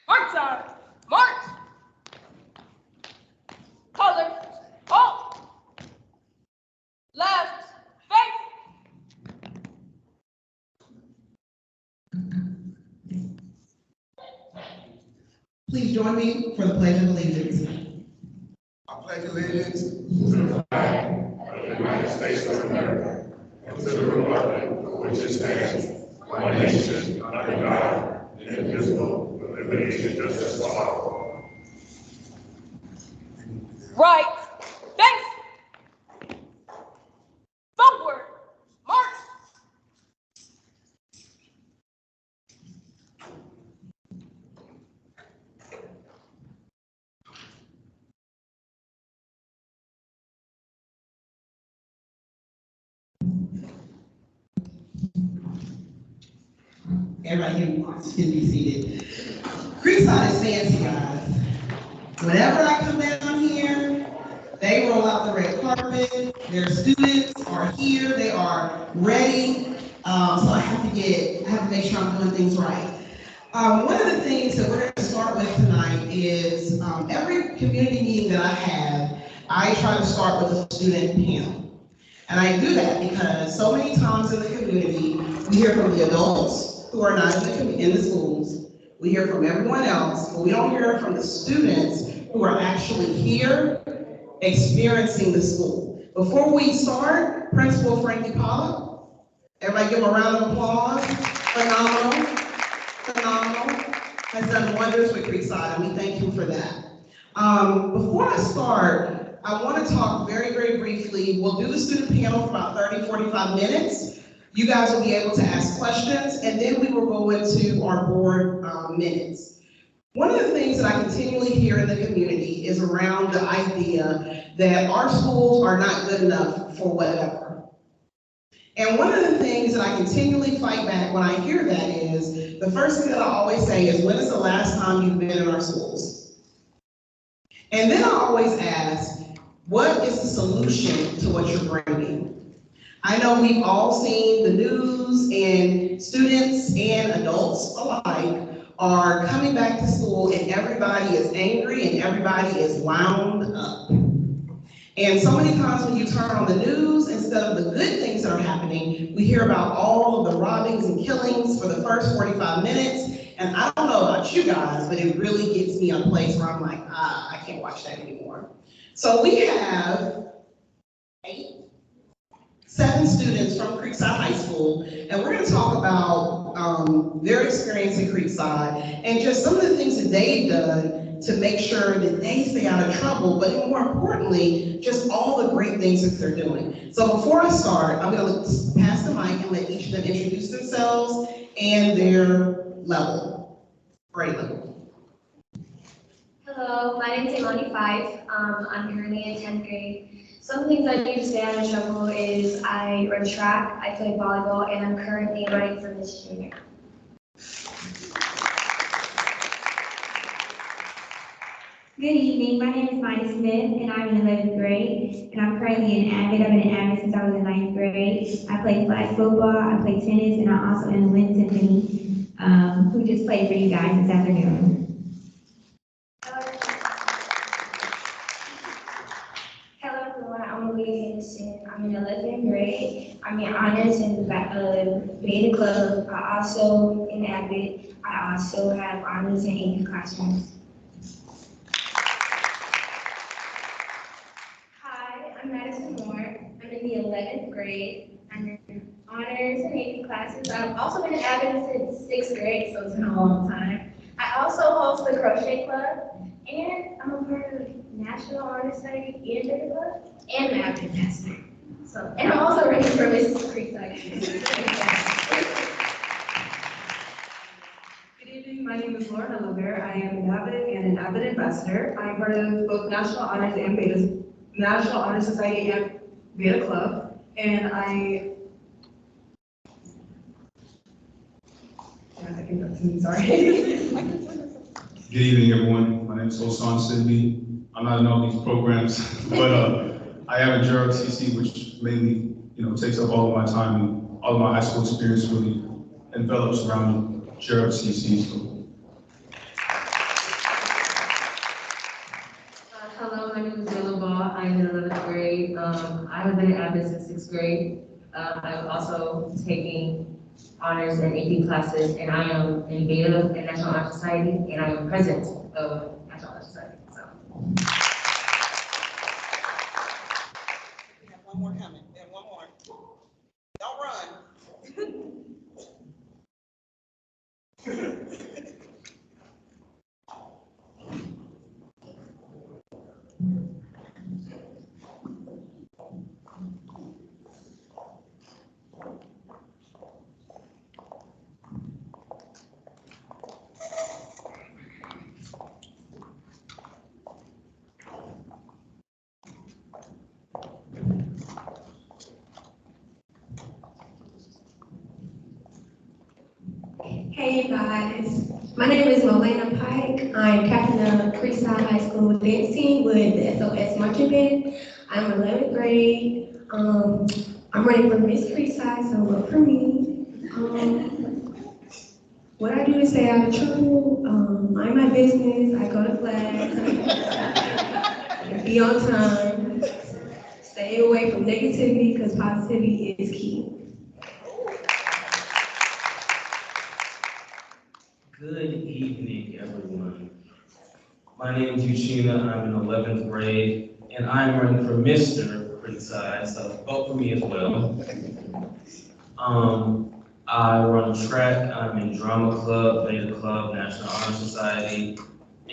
March on. March. Colors. Halt. Left. Face. Please join me for the Pledge of Allegiance. I pledge allegiance to the flag of the United States of America and to the republic for which it stands, one nation, under God, indivisible, with liberty and justice for all. Right. Face. Forward. March. Everybody can be seated. Creekside is fancy, guys. Whenever I come down here, they roll out the red carpet. Their students are here. They are ready. So I have to make sure I'm doing things right. One of the things that we're going to start with tonight is every community meeting that I have, I try to start with a student panel. And I do that because so many times in the community, we hear from the adults who are not in the schools. We hear from everyone else, but we don't hear from the students who are actually here experiencing the school. Before we start, Principal Frankie Pollock, everybody give him a round of applause. Phenomenal, has done wonders with Creekside, and we thank you for that. Before I start, I want to talk very, very briefly. We'll do the student panel for about 30, 45 minutes. You guys will be able to ask questions, and then we will go into our board minutes. One of the things that I continually hear in the community is around the idea that our schools are not good enough for whatever. And one of the things that I continually fight back when I hear that is, the first thing that I always say is, when is the last time you've been in our schools? And then I always ask, what is the solution to what you're bringing? I know we've all seen the news, and students and adults alike are coming back to school, and everybody is angry and everybody is wound up. And so many times when you turn on the news, instead of the good things that are happening, we hear about all of the robbings and killings for the first 45 minutes. And I don't know about you guys, but it really gets me a place where I'm like, I can't watch that anymore. So we have 7 students from Creekside High School, and we're going to talk about their experience in Creekside and just some of the things that they've done to make sure that they stay out of trouble, but more importantly, just all the great things that they're doing. So before I start, I'm going to pass the mic and let each of them introduce themselves and their grade level. Hello, my name is Imani Five. I'm currently in 10th grade. Some things I do to stay out of trouble is I run track, I play volleyball, and I'm currently running for Miss Junior. Good evening, my name is Maya Smith, and I'm in 11th grade, and I'm currently an Avid. I've been an Avid since I was in 9th grade. I play flag football, I play tennis, and I'm also in the Wind Symphony, who just played for you guys this afternoon. Hello everyone, I'm Olivia Henderson. I'm in 11th grade. I'm in honors in the Beta Club. I also in Avid. I also have honors in English classrooms. I'm Madison Moore. I'm in the 11th grade. I'm in honors and AP classes. I've also been an Avid since 6th grade, so it's been a long time. I also host the Crochet Club, and I'm a part of National Honor Society and Beta Club, and an Avid Master. So, and I'm also running for Miss Creekside. Good evening, my name is Lauren Oliver. I am an Avid and an Avid Ambassador. I am part of both National Honors and National Honor Society and Beta Club, and I think that's me, sorry. Good evening, everyone. My name is Osan Sidney. I'm not in all these programs, but I have a Gerald CC, which mainly, takes up all of my time, and all of my high school experience really envelops around Gerald CC. So. I have been in Abbott since sixth grade. I'm also taking honors and AP classes, and I am in Beta in National Honor Society, and I am president of National Honor Society. So. We have one more coming. We have one more. Don't run. Hey guys, my name is Molena Pike. I'm captain of Creekside High School dance team with the SOS marching band. I'm 11th grade. I'm running for Miss Creekside, so vote for me. What I do to stay out of trouble, mind my business, I go to class, be on time, stay away from negativity because positivity is key. Good evening, everyone. My name is Eugenia. I'm in 11th grade, and I'm running for Mr. Creekside, so vote for me as well. I run track. I'm in drama club, beta club, National Honor Society,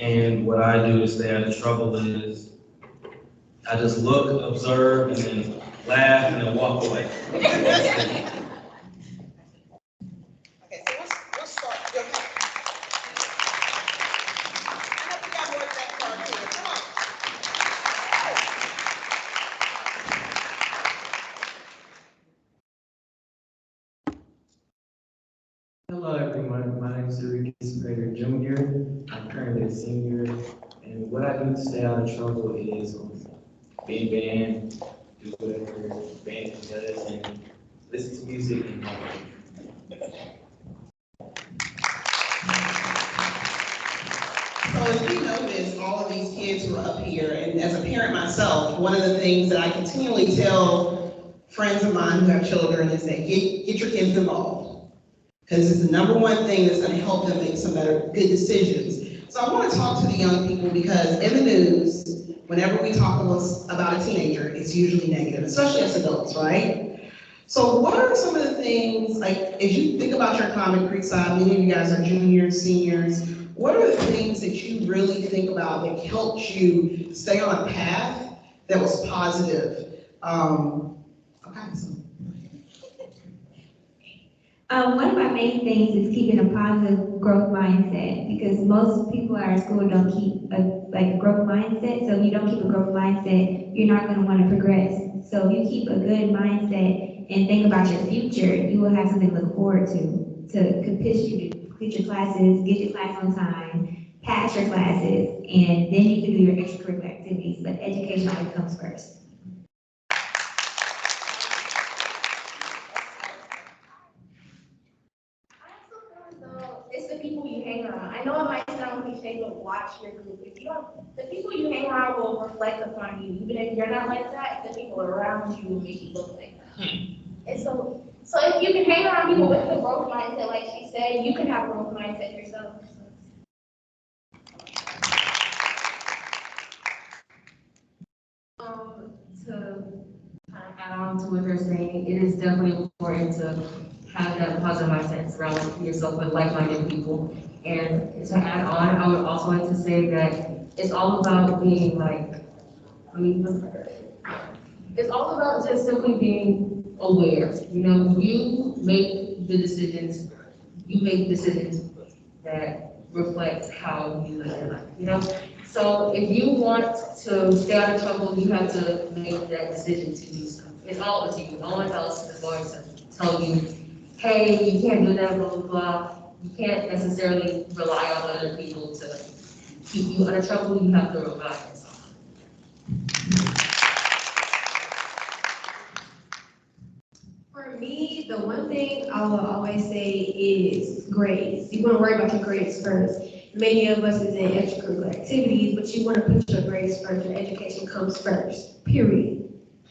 and what I do to stay out of trouble is I just look, observe, and then laugh, and then walk away. Okay, so we'll start. Go ahead. I know we got more of that part here. Come on. Hello everyone, my name is Enriquez Prater Jr. I'm currently a senior, and what I do to stay out of trouble is be in band, do whatever band does, and listen to music and So as we notice, all of these kids who are up here, and as a parent myself, one of the things that I continually tell friends of mine who have children is that get your kids involved. Because it's the number one thing that's gonna help them make some better, good decisions. So I wanna talk to the young people because in the news, whenever we talk about a teenager, it's usually negative, especially as adults, right? So what are some of the things, like, as you think about your time at Creekside, many of you guys are juniors, seniors, what are the things that you really think about that helped you stay on a path that was positive? Okay, so. One of my main things is keeping a positive growth mindset because most people at our school don't keep a growth mindset. So if you don't keep a growth mindset, you're not going to want to progress. So if you keep a good mindset and think about your future, you will have something to look forward to push you to complete your classes, get your class on time, pass your classes, and then you can do your extracurricular activities. But education always comes first. It's the people you hang around. I know it might sound cliche, but watch your group. If you don't, the people you hang around will reflect upon you. Even if you're not like that, the people around you will make you look like that. And so if you can hang around people with the growth mindset, like she said, you can have a growth mindset yourself. To kind of add on to what they're saying, it is definitely important to have that positive mindset, surround yourself with like-minded people. And to add on, I would also like to say that it's all about being it's all about just simply being aware. You know, you make decisions that reflect how you live your life, you know? So if you want to stay out of trouble, you have to make that decision to do so. It's all up to you. No one else is going to tell you, hey, you can't do that, blah, blah, blah. You can't necessarily rely on other people to keep you out of trouble. You have to rely on yourself. For me, the one thing I will always say is grades. You want to worry about your grades first. Many of us is in extracurricular activities, but you want to put your grades first. Your education comes first, period.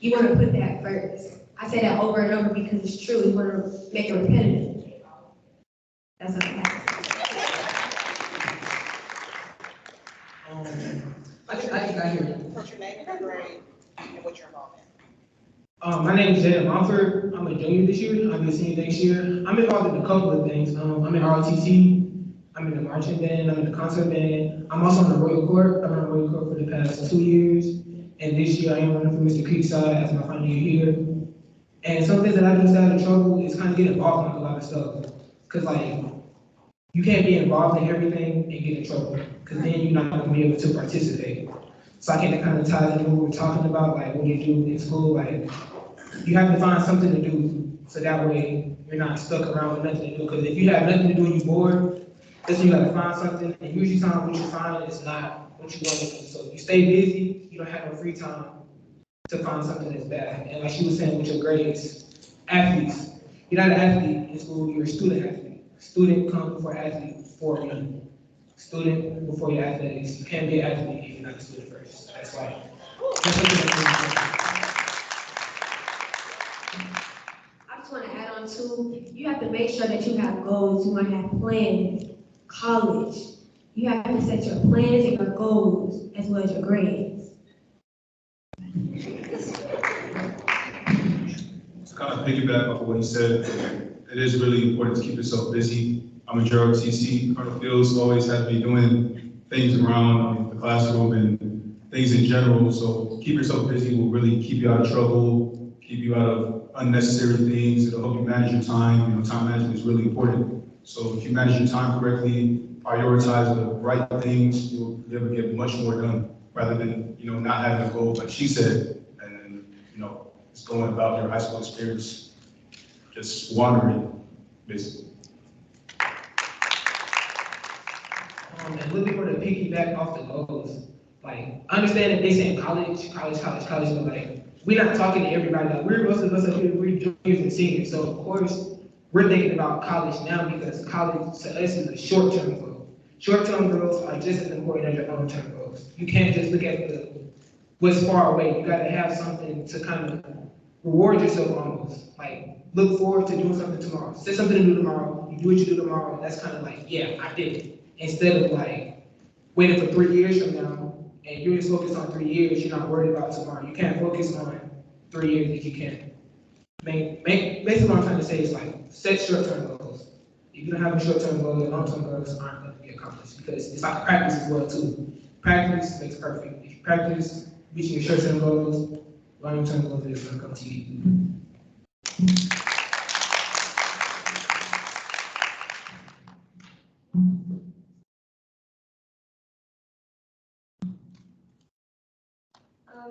you want to put that first. I say that over and over because it's true. You want to make it repetitive. That's what I have. I got here. What's your name and your grade, and what's your involvement? My name is Jaden Mumford. I'm a junior this year. I'll be a senior next year. I'm involved in a couple of things. I'm in ROTC. I'm in the marching band. I'm in the concert band. I'm also on the Royal Court. I've been on the Royal Court for the past 2 years. And this year I am running for Mr. Creekside as my final year here. And some things that I do to stay out of trouble is kind of get involved in a lot of stuff. Cause like, you can't be involved in everything and get in trouble. Cause then you're not gonna be able to participate. So I think that kind of ties into what we're talking about, like what you do in school, like you have to find something to do. So that way you're not stuck around with nothing to do. Cause if you have nothing to do and you're bored, that's when you gotta find something. And usually time what you find is not what you want to do. So you stay busy, you don't have no free time to find something that's bad. And like she was saying with your grades, athletes, you're not an athlete in school, you're a student athlete. Student comes before athlete for me. Student before your athletics. You can't be an athlete if you're not a student first. That's why. I just want to add on too, you have to make sure that you have goals, you want to have plans. College, you have to set your plans and your goals as well as your grades. To kind of piggyback off of what he said, it is really important to keep yourself busy. I'm a Gerald TC. Colonel Fields always has me doing things around the classroom and things in general. So keep yourself busy will really keep you out of trouble, keep you out of unnecessary things. It'll help you manage your time. You know, time management is really important. So if you manage your time correctly, prioritize the right things, you'll be able to get much more done rather than, you know, not having a goal, like she said, and then, you know, just going about your high school experience, just wandering, basically. And a little bit more to piggyback off the goals. Like, I understand that they say college, but like, we're not talking to everybody. Like, most of us up here, we're juniors and seniors. So of course, we're thinking about college now because college to us is a short-term goal. Short-term goals are just as important as your long-term goals. You can't just look at what's far away. You gotta have something to kind of reward yourself almost. Like, look forward to doing something tomorrow. Set something to do tomorrow. You do what you do tomorrow. That's kind of like, yeah, I did it. Instead of like waiting for 3 years from now and you're just focused on 3 years, you're not worried about tomorrow. You can't focus on 3 years if you can. Basically what I'm trying to say is like, set short-term goals. If you don't have a short-term goal, your long-term goals aren't going to be accomplished because it's like practice as well too. Practice makes perfect. If you practice reaching your short-term goals, long-term goals are just going to come to you.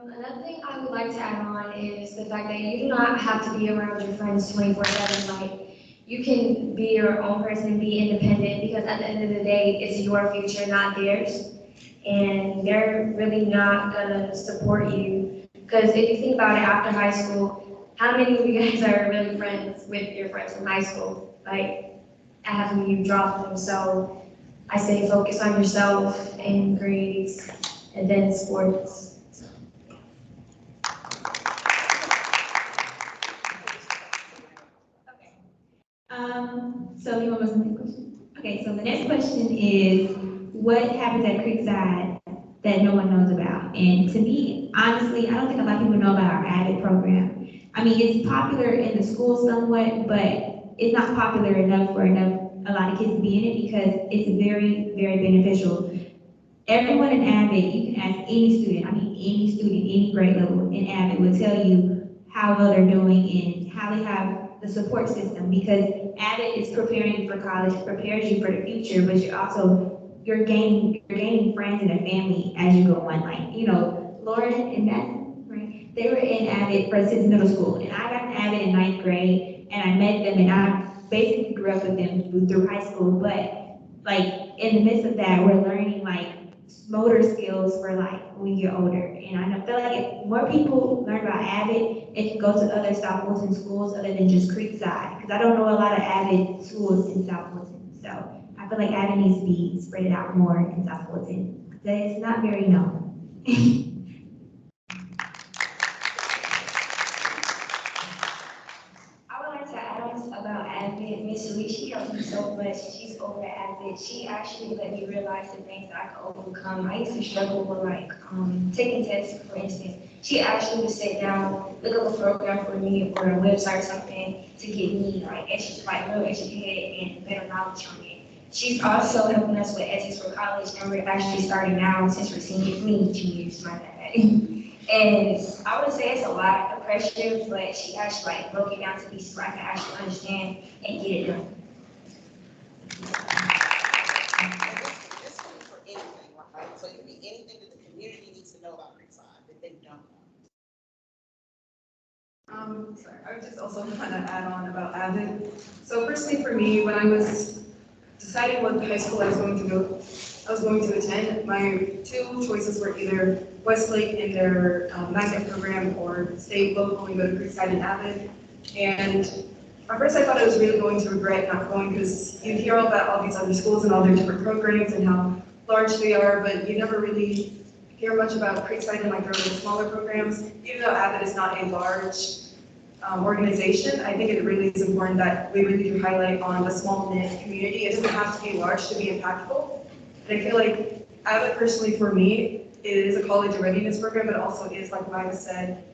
Another thing I would like to add on is the fact that you do not have to be around your friends 24/7. Like, you can be your own person, be independent, because at the end of the day, it's your future, not theirs. And they're really not gonna support you. Because if you think about it, after high school, how many of you guys are really friends with your friends from high school? Like, after you drop them. So I say focus on yourself and grades, and then sports. So you want to go to the next question? Okay, so the next question is, what happens at Creekside that no one knows about? And to me, honestly, I don't think a lot of people know about our AVID program. I mean, it's popular in the school somewhat, but it's not popular enough for a lot of kids to be in it because it's very, very beneficial. Everyone in AVID, you can ask any student, any grade level in AVID will tell you how well they're doing and how they have the support system, because AVID is preparing you for college, prepares you for the future, but you're gaining friends and a family as you go on. Like, you know, Lauren and Matt, right? They were in AVID since middle school, and I got in AVID in 9th grade, and I met them, and I basically grew up with them through high school. But like in the midst of that, we're learning like motor skills for like when you get older. And I feel like if more people learn about AVID, it can go to other South Wilton schools other than just Creekside. Because I don't know a lot of AVID schools in South Wilton. So I feel like AVID needs to be spread out more in South Wilton. Because it's not very known. Avid, Miss Lee, she helped me so much. She's over at Avid. She actually let me realize the things that I could overcome. I used to struggle with like taking tests, for instance. She actually would sit down, look up a program for me or a website or something to get me like real educated and better knowledge on it. She's also helping us with ethics for college, and we're actually starting now since we're juniors, my bad. And I would say it's a lot of pressure, but she actually like broke it down to pieces where I can actually understand and get it done. This can be for anything, right? So it can be anything that the community needs to know about Creekside that they don't know. Sorry, I would just also want to add on about Avid. So personally for me, when I was deciding what high school I was going to attend, my two choices were either Westlake in their magnet program or stay local and go to Creekside and Avid. And at first I thought I was really going to regret not going because you hear all about all these other schools and all their different programs and how large they are, but you never really hear much about Creekside and like their little smaller programs. Even though Avid is not a large organization, I think it really is important that we really do highlight on the small knit community. It doesn't have to be large to be impactful. And I feel like Avid personally for me, it is a college readiness program, but also is, like Maya said,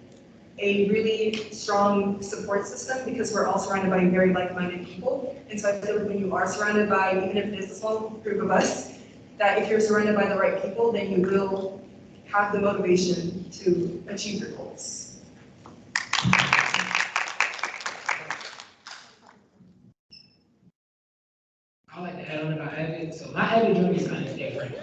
a really strong support system because we're all surrounded by very like-minded people. And so I feel like when you are surrounded by, even if it is a small group of us, that if you're surrounded by the right people, then you will have the motivation to achieve your goals. I like to add on about Avid. So my Avid journey is kind of different.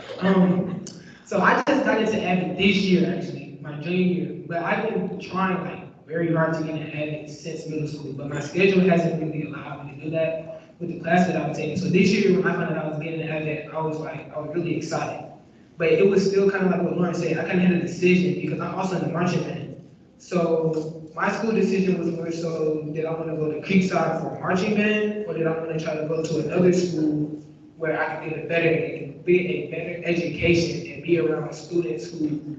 So I just got into Avid this year, actually, my junior year. But I've been trying like very hard to get into Avid since middle school. But my schedule hasn't really allowed me to do that with the class that I was taking. So this year, when I found out I was getting into Avid, I was really excited. But it was still kind of like what Lauren said. I kind of had a decision because I'm also in the marching band. So my school decision was more so, did I want to go to Creekside for a marching band, or did I want to try to go to another school where I could get a better education and be around students who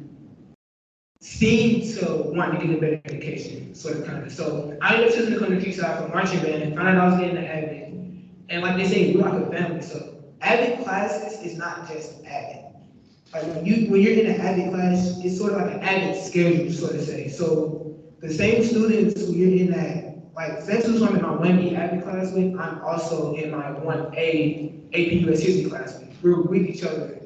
seem to want to get a better education, sort of kind of. So I ended up choosing to come to Creekside for marching band and found out I was getting to Avid. And like they say, we're like a family. So Avid classes is not just Avid. Like when you're in an Avid class, it's sort of like an Avid schedule, so to say. So the same students who you're in that, like that's who's I'm in my 1B Avid class with, I'm also in my 1A AP US History class with. We're with each other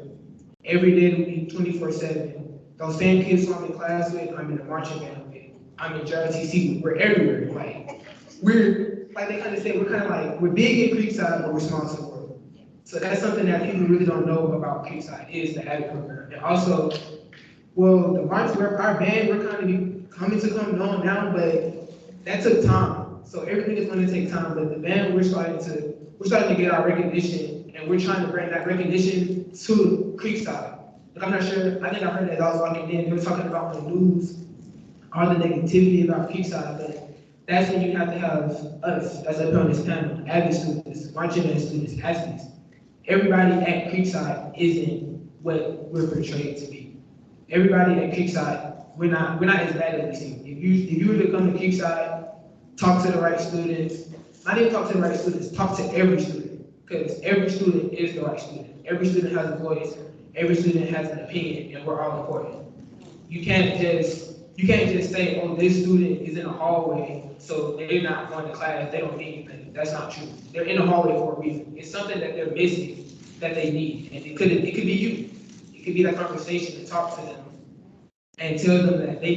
every day of the week, 24/7. Those same kids who I'm in class with, I'm in the marching band with. I'm in JRTC with. We're everywhere. Like we're like they kind of say, we're kind of like we're big in Creekside, but we're small to the world. So that's something that people really don't know about Creekside is the Avid program. And also, well, the march, our band, we're kind of coming to come known now, but that took time. So everything is going to take time. But the band, we're starting to get our recognition, and we're trying to bring that recognition to Creekside. Like I'm not sure. I think I heard that I was walking in. They were talking about on the news all the negativity about Creekside, but that's when you have to have us as up on this panel, Avid students, marching band students, athletes. Everybody at Creekside isn't what we're portrayed to be. Everybody at Creekside, we're not as bad as we seem. If you were to come to Creekside, talk to the right students, not even talk to the right students, talk to every student. Because every student is the right student. Every student has a voice, every student has an opinion, and we're all important. You can't just say, oh, this student is in the hallway, so they're not going to class, they don't need anything. That's not true. They're in the hallway for a reason. It's something that they're missing that they need. And it could be you. It could be that conversation to talk to them and tell them that they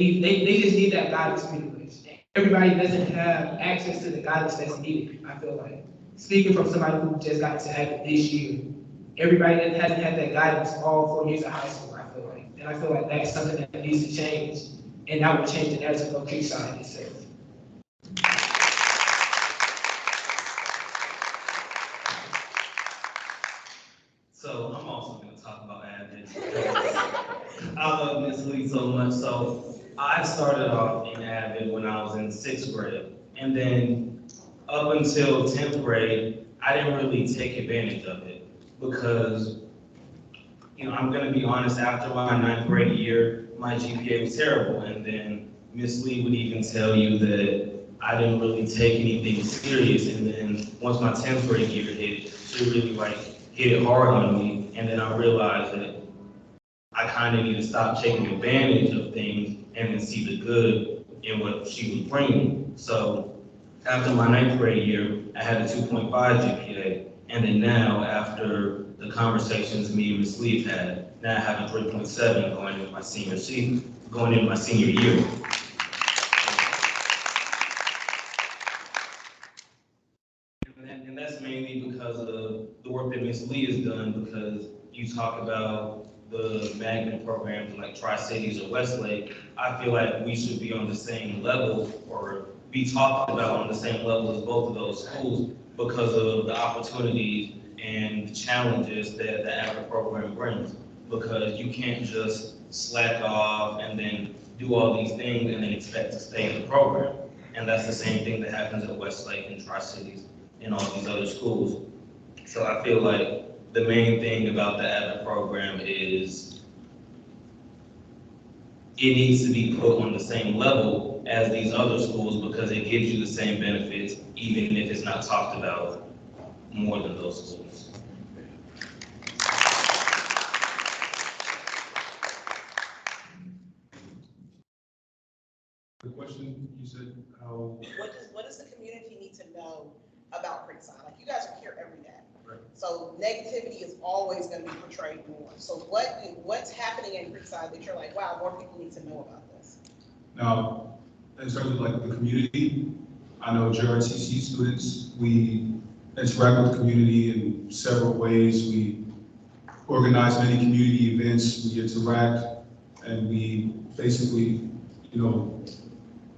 just need that guidance pretty much. Everybody doesn't have access to the guidance that's needed, I feel like. Speaking from somebody who just got to Avid this year, everybody that hasn't had that guidance all 4 years of high school, I feel like. And I feel like that's something that needs to change. And that would change the narrative of Creekside itself. So I'm also going to talk about Avid. I love Miss Lee so much. So I started off in Avid when I was in 6th grade. And then up until 10th grade, I didn't really take advantage of it because, you know, I'm going to be honest, after my 9th grade year, my GPA was terrible. And then Miss Lee would even tell you that I didn't really take anything serious. And then once my 10th grade year hit, she really like hit it hard on me. And then I realized that I kind of need to stop taking advantage of things and then see the good in what she was bringing. So after my 9th grade year, I had a 2.5 GPA. And then now, after the conversations me and Ms. Lee have had, now I have a 3.7 going into my senior year. And that's mainly because of the work that Ms. Lee has done, because you talk about the magnet programs like Tri-Cities or Westlake. I feel like we should be on the same level or be talked about on the same level as both of those schools because of the opportunities and the challenges that the AVID program brings. Because you can't just slack off and then do all these things and then expect to stay in the program. And that's the same thing that happens at Westlake and Tri-Cities and all these other schools. So I feel like the main thing about the AVID program is it needs to be put on the same level as these other schools because it gives you the same benefits, even if it's not talked about more than those schools. The question, you said how, What does the community need to know about Creekside? Like, you guys are here every day. Right. So negativity is always going to be portrayed more. So what's happening in Creekside that you're like, wow, more people need to know about this? now, in terms of like the community, I know JRTC students, we interact with the community in several ways. We organize many community events, we interact, and we basically,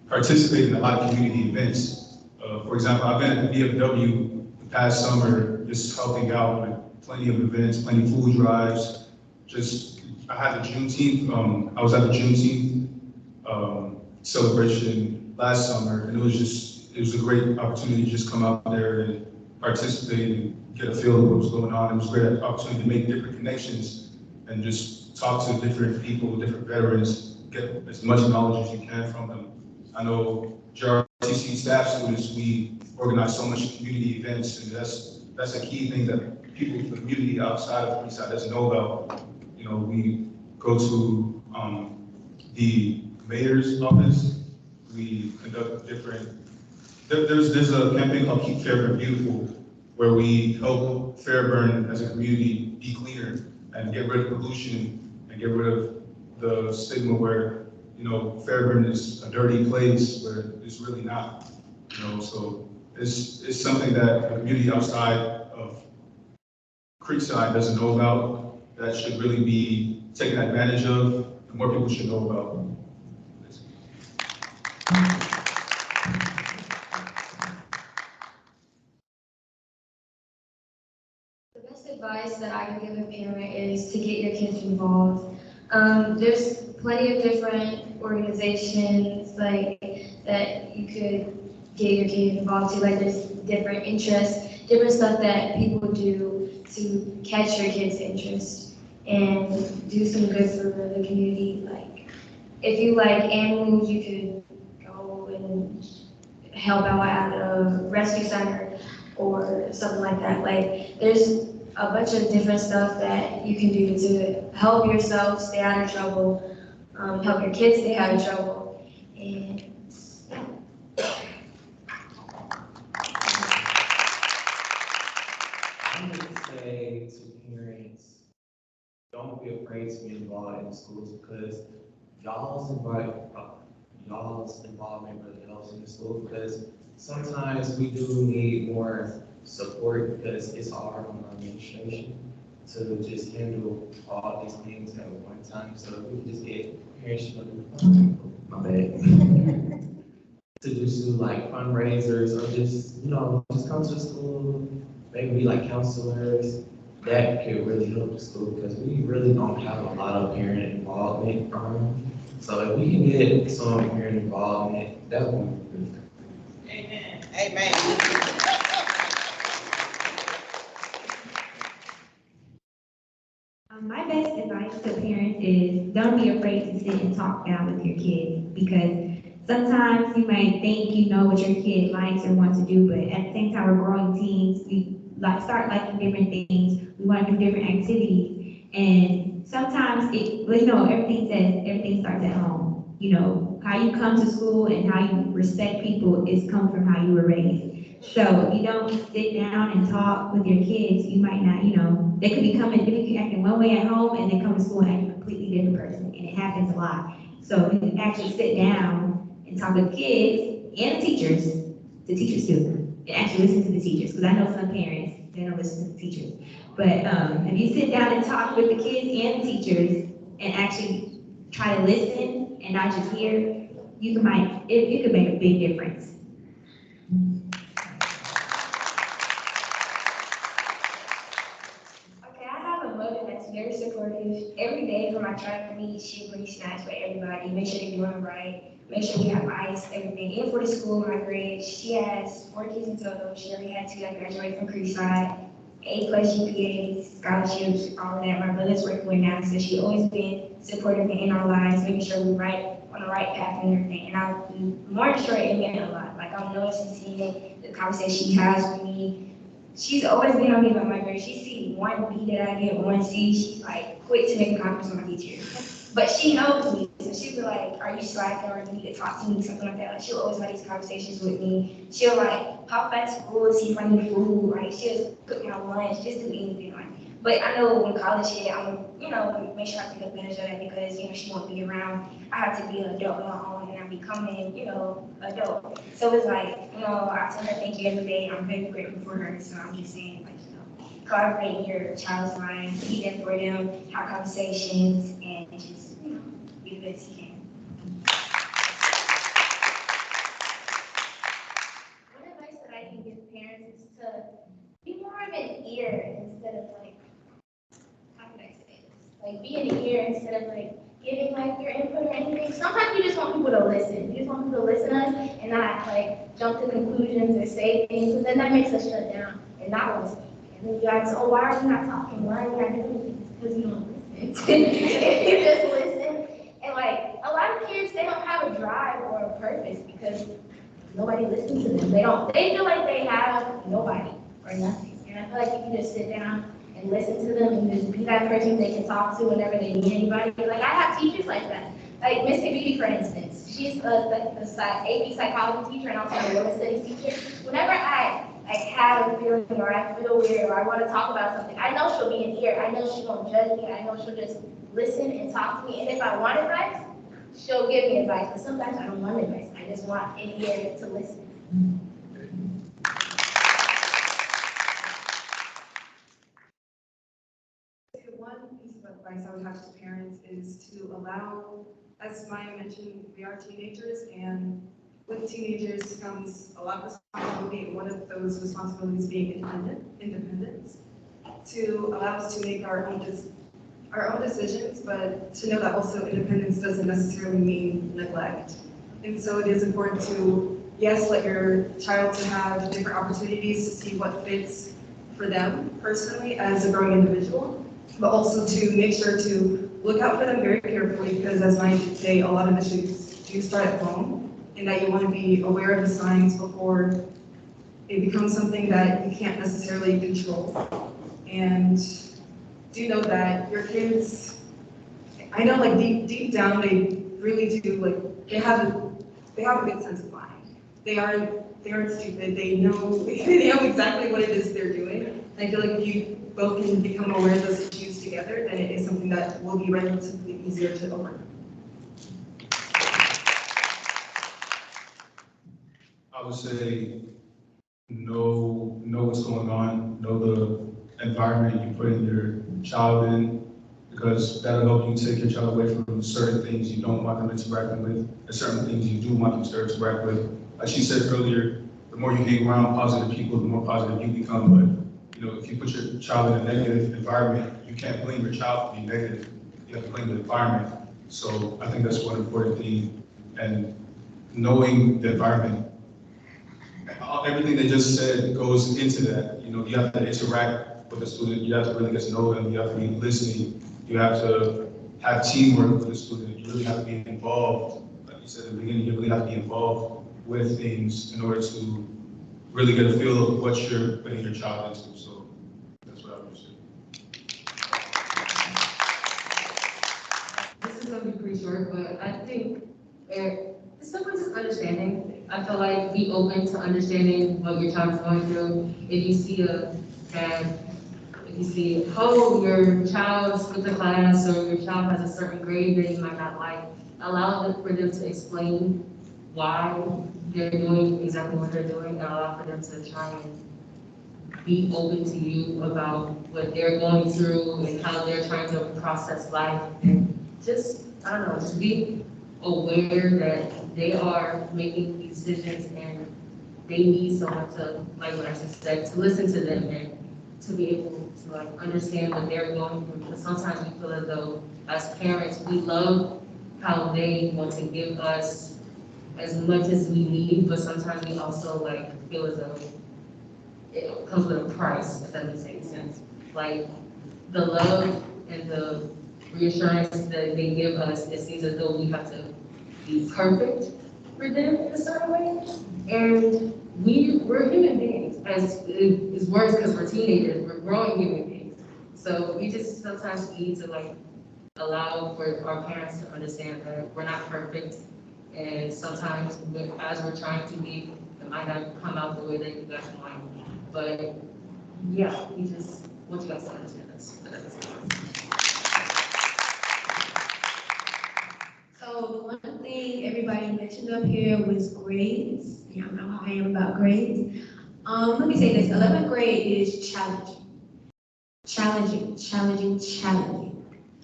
participate in a lot of community events. For example, I've been at the VFW the past summer, just helping out with plenty of events, plenty of food drives. I had the Juneteenth, I was at the Juneteenth celebration last summer, and it was a great opportunity to just come out there and participate and get a feel of what was going on. It was a great opportunity to make different connections and just talk to different people, different veterans, get as much knowledge as you can from them. I know JRTC staff students, we organize so much community events, and that's a key thing that people in the community outside of Creekside doesn't know about. We go to the mayor's office, we conduct there's a campaign called Keep Fairburn Beautiful, where we help Fairburn as a community be cleaner and get rid of pollution and get rid of the stigma where Fairburn is a dirty place where it's really not, so it's something that the community outside of Creekside doesn't know about, that should really be taken advantage of, and more people should know about. The best advice that I can give a parent is to get your kids involved. There's plenty of different organizations that you could get your kid involved to. Like, there's different interests, different stuff that people do to catch your kid's interest and do some good for the community. Like, if you like animals, you could go and help out at a rescue center or something like that. Like, there's a bunch of different stuff that you can do to help yourself stay out of trouble, help your kids stay out of trouble, and I would say to parents, don't be afraid to be involved in the schools because y'all's involvement really helps in the school, because sometimes we do need more support because it's hard on our administration to just handle all these things at one time. So if we can just get parents, my bad, to just do like fundraisers or just, just come to the school, maybe be like counselors. That could really help the school because we really don't have a lot of parent involvement. So if we can get some parent involvement, that would be really good. Amen. Amen. My best advice to parents is don't be afraid to sit and talk down with your kids, because sometimes you might think you know what your kid likes or wants to do, but at the same time, we're growing teens. We like start liking different things. We want to do different activities, and sometimes well, everything starts at home. You know, how you come to school and how you respect people is come from how you were raised. So if you don't sit down and talk with your kids, you might not, they could they could be acting one way at home and then come to school and act a completely different person, and it happens a lot. So you can actually sit down and talk with kids and the teachers too, and actually listen to the teachers, because I know some parents, they don't listen to the teachers. But if you sit down and talk with the kids and the teachers and actually try to listen and not just hear, it could make a big difference. Okay, I have a mother that's very supportive. Every day for my track meet, she brings snacks for everybody, make sure they're doing it right, make sure we have ice, everything. And for the school, my grades, she has 4 kids in total. She already had 2 that graduated from Creekside, A+ GPAs, scholarships, all of that. My brother's working with now, so she always been supportive in our lives, making sure we're right on the right path and everything. And I'm more sure it meant a lot. Like I'm noticing, seeing the conversation she has with me. She's always been on me about my grades. She see 1 B that I get, 1 C, she's like quick to make a comment with my teacher. But she knows me, so she'll be like, are you slacking or you need to talk to me, something like that. Like she'll always have these conversations with me. She'll like pop back to school, see if I need food, like she'll cook my lunch, just do anything like. But I know when college hit, I'm make sure I take advantage of that because she won't be around. I have to be an adult on my own and I'm becoming, adult. So it's like, I tell her thank you every day. I'm very grateful for her. So I'm just saying, like, collaborate in your child's mind, be there for them, have conversations, and just, be the best you can. One advice that I can give parents is to be more of an ear instead of like, how can I say this? Like be an ear instead of like giving like your input or anything. Sometimes you just want people to listen. You just want people to listen to us and not like jump to conclusions or say things, because then that makes us shut down and not want to speak. And then you guys, oh, why are you not talking? Why are you not doing things? Because you don't listen. You just listen. And like a lot of kids, they don't have a drive or a purpose because nobody listens to them. They feel like they have nobody or nothing. And I feel like if you just sit down and listen to them and just be that person they can talk to whenever they need anybody. Like I have teachers like that. Like Miss Beauty, for instance. She's the AP psychology teacher and also a women's studies teacher. Whenever I have a feeling or I feel weird or I want to talk about something, I know she'll be an ear. I know she won't judge me. I know she'll just listen and talk to me. And if I want advice, she'll give me advice. But sometimes I don't want advice. I just want an ear to listen. One piece of advice I would have to parents is to allow, as Maya mentioned, we are teenagers, and with teenagers comes a lot of responsibility, and one of those responsibilities being independence, to allow us to make our own decisions, but to know that also independence doesn't necessarily mean neglect. And so it is important to, yes, let your child to have different opportunities to see what fits for them personally as a growing individual, but also to make sure to look out for them very carefully, because as Maya did say, a lot of issues do start at home, and that you want to be aware of the signs before it becomes something that you can't necessarily control. And do know that your kids, I know like deep down, they really do, like, they have a good sense of mind. They aren't stupid. They know exactly what it is they're doing. I feel like if you both can become aware of those issues together, then it is something that will be relatively easier to overcome. I would say know what's going on, know the environment you put your child in, because that'll help you take your child away from certain things you don't want them interacting with, and certain things you do want them to interact with. Like she said earlier, the more you hang around positive people, the more positive you become. But if you put your child in a negative environment, you can't blame your child for being negative. You have to blame the environment. So I think that's one important thing. And knowing the environment, everything they just said goes into that. You have to interact with the student. You have to really get to know them. You have to be listening. You have to have teamwork with the student. You really have to be involved. you said at the beginning, you really have to be involved with things in order to really get a feel of what you're putting your child into. So that's what I would say. This is gonna be pretty short, but I think it's simple just understanding. I feel like be open to understanding what your child's going through. If you see if you see, oh, your child skipped a class or your child has a certain grade that you might not like, allow them for them to explain why they're doing exactly what they're doing, and allow for them to try and be open to you about what they're going through and how they're trying to process life. And just, I don't know, just be aware that they are making these decisions and they need someone to, like what I just said, to listen to them and to be able to like understand what they're going through. Because sometimes we feel as though as parents, we love how they want to give us as much as we need, but sometimes we also like feel as though it comes with a price, if that makes any sense. Like the love and the reassurance that they give us, it seems as though we have to be perfect for them in a certain way. And we're human beings, as it's worse because we're teenagers, we're growing human beings. So we just sometimes need to like allow for our parents to understand that we're not perfect. And sometimes as we're trying to be, it might not come out the way that you guys want. But yeah, we just want you guys to understand this. So the one thing everybody mentioned up here was grades. Y'all know how I am about grades. Let me say this, 11th grade is challenging.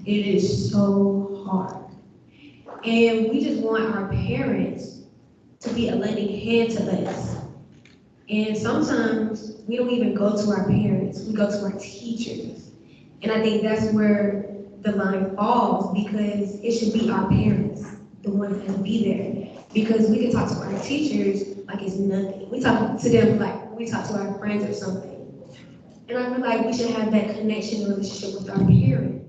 It is so hard. And we just want our parents to be a lending hand to us. And sometimes we don't even go to our parents, we go to our teachers. And I think that's where the line falls, because it should be our parents, the ones that be there. Because we can talk to our teachers like it's nothing. We talk to them like we talk to our friends or something. And I feel like we should have that connection and relationship with our parents.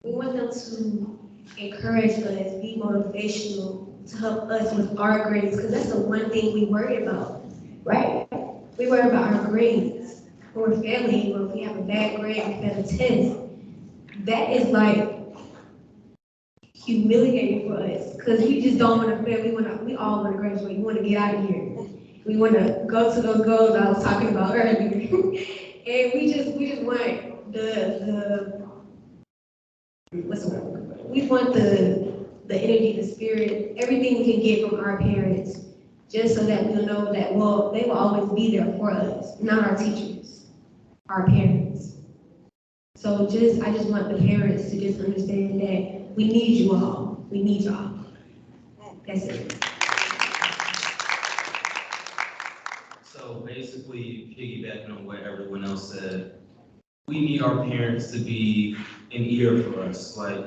We want them to encourage us, be motivational, to help us with our grades, because that's the one thing we worry about, right? We worry about our grades. When we're failing, or if we have a bad grade, we fail a test. That is like humiliating for us, because we just don't want to fail. We all want to graduate. We want to get out of here. We want to go to those goals I was talking about earlier. And we just want the what's the word? We want the energy, the spirit, everything we can get from our parents, just so that we'll know that, well, they will always be there for us, not our teachers, our parents. So I just want the parents to just understand that we need you all. We need y'all. That's it. So basically, piggybacking on what everyone else said, we need our parents to be an ear for us. Like,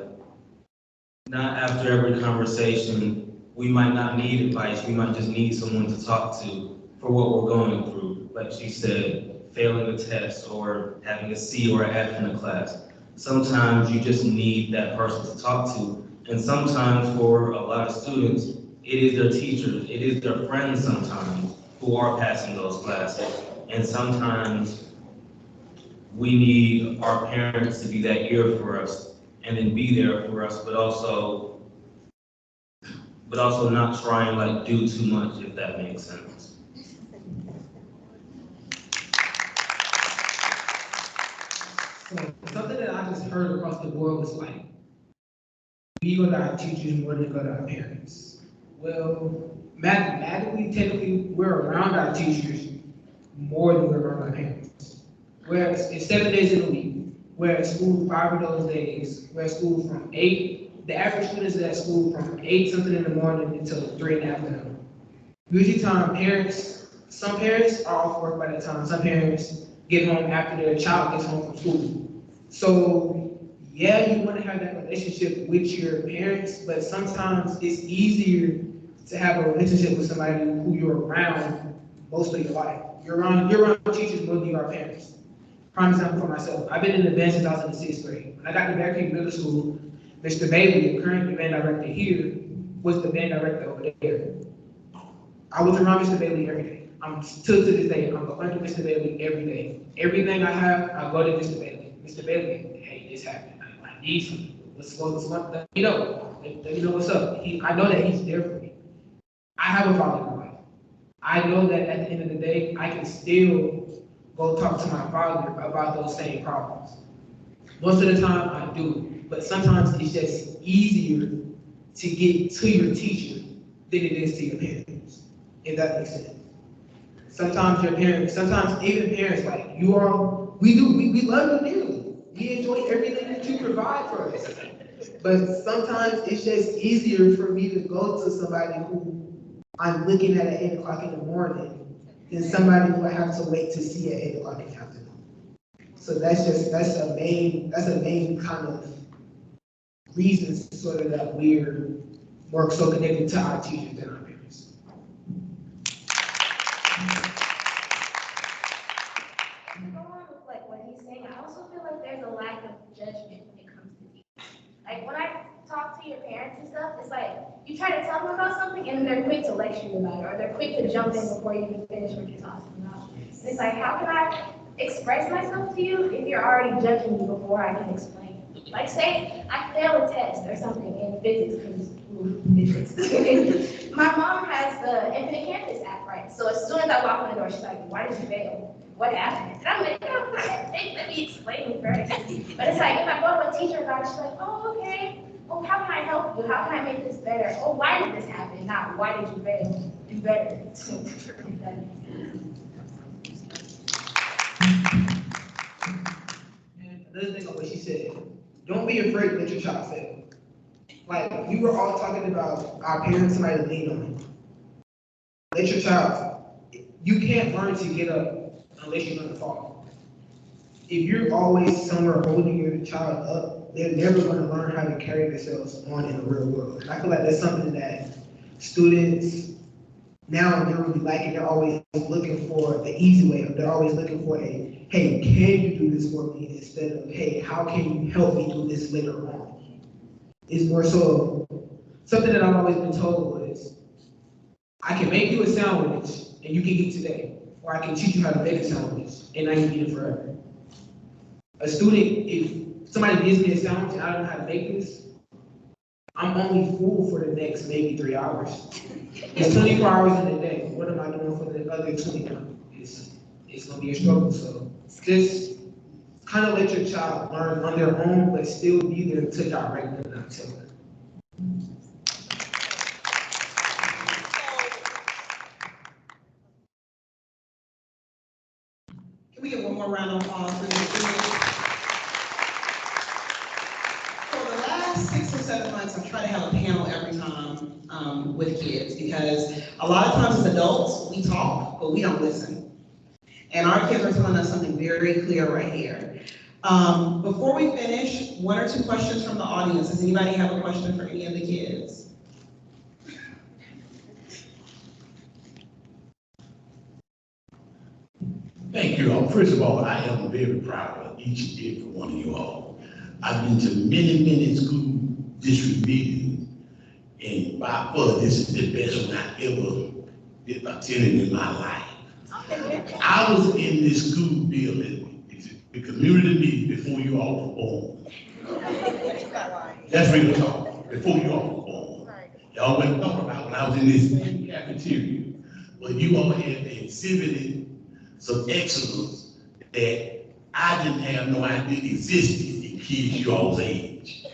not after every conversation, we might not need advice, we might just need someone to talk to for what we're going through. Like she said, failing a test or having a C or an F in a class. Sometimes you just need that person to talk to. And sometimes for a lot of students, it is their teachers, it is their friends sometimes who are passing those classes. And sometimes we need our parents to be that ear for us and then be there for us, but also not try and like do too much, if that makes sense. So something that I just heard across the board was like, we go to our teachers more than go to our parents. Well, mathematically, technically, we're around our teachers more than we're around our parents. It's 7 days in a week. We're at school 5 of those days. We're at school from 8. The average student is at school from 8 something in the morning until 3 in the afternoon. Usually some parents are off work by that time. Some parents get home after their child gets home from school. So yeah, you want to have that relationship with your parents, but sometimes it's easier to have a relationship with somebody who you're around most of your life. You're around teachers more than you are parents. Prime example for myself, I've been in the band since I was in the 6th grade. When I got to Bear Creek Middle School, Mr. Bailey, the current band director here, was the band director over there. I was around Mr. Bailey every day. I'm still to this day, I'm under Mr. Bailey every day. Everything I have, I go to Mr. Bailey. Mr. Bailey, hey, this happened. I need you. Let's go, let me know. Let me know what's up. I know that he's there for me. I have a father in my life. I know that at the end of the day, I can still go talk to my father about those same problems. Most of the time I do, but sometimes it's just easier to get to your teacher than it is to your parents, if that makes sense. Sometimes your parents, sometimes even parents, like you all, we love you dearly. We enjoy everything that you provide for us. But sometimes it's just easier for me to go to somebody who I'm looking at 8 o'clock in the morning than somebody who I have to wait to see at 8 o'clock in the afternoon. So that's a main kind of reason sort of that we're more so connected to our teachers than our parents. Go on with like what he's saying. I also feel like there's a lack of judgment when it comes to teachers. Like when I talk to your parents and stuff, it's like you try to tell them about something and they're quick to lecture you about it, or they're quick to jump in before you even finish what you're talking about. And it's like, how can I express myself to you if you're already judging me before I can explain it? Like say I fail a test or something in physics, because physics. My mom has the Infinite Campus app, right? So as soon as I walk in the door, she's like, why did you fail? What happened? And I'm like, oh, let me explain it first. But it's like, if I go to a teacher about it, she's like, oh, okay. Oh, how can I help you? How can I make this better? Oh, why did this happen? Not why did you fail? Do better. And another thing on what she said, don't be afraid to let your child fail. Like, we were all talking about our parents, somebody to lean on. Let your child, you can't learn to get up unless you learn to fall. If you're always somewhere holding your child up, they're never going to learn how to carry themselves on in the real world. And I feel like that's something that students now they're really lacking. They're always looking for the easy way. They're always looking for a, hey, can you do this for me? Instead of, hey, how can you help me do this later on? It's more so, something that I've always been told was, I can make you a sandwich and you can eat today. Or I can teach you how to make a sandwich and I can eat it forever. A student, if somebody gives me a sandwich and I don't know how to make this, I'm only full for the next maybe 3 hours. It's 24 hours in a day. What am I doing for the other 21? It's gonna be a struggle. So just kind of let your child learn on their own, but still be there to direct them, not tell them. Can we get one more round of applause for this? For the last 6 or 7 months, I've tried to have a panel every time with kids, because a lot of times as adults, we talk, but we don't listen. And our kids are telling us something very clear right here. Before we finish, 1 or 2 questions from the audience. Does anybody have a question for any of the kids? Thank you all. First of all, I am very proud of each and every one of you all. I've been to many school district meetings, and by far, this is the best one I ever attended in my life. I was in this school building, the community meeting before you all were born. That's real talk, before you all were born. Y'all wouldn't thought about when I was in this cafeteria. But you all had exhibited some excellence that I didn't have no idea existed in kids y'all's age.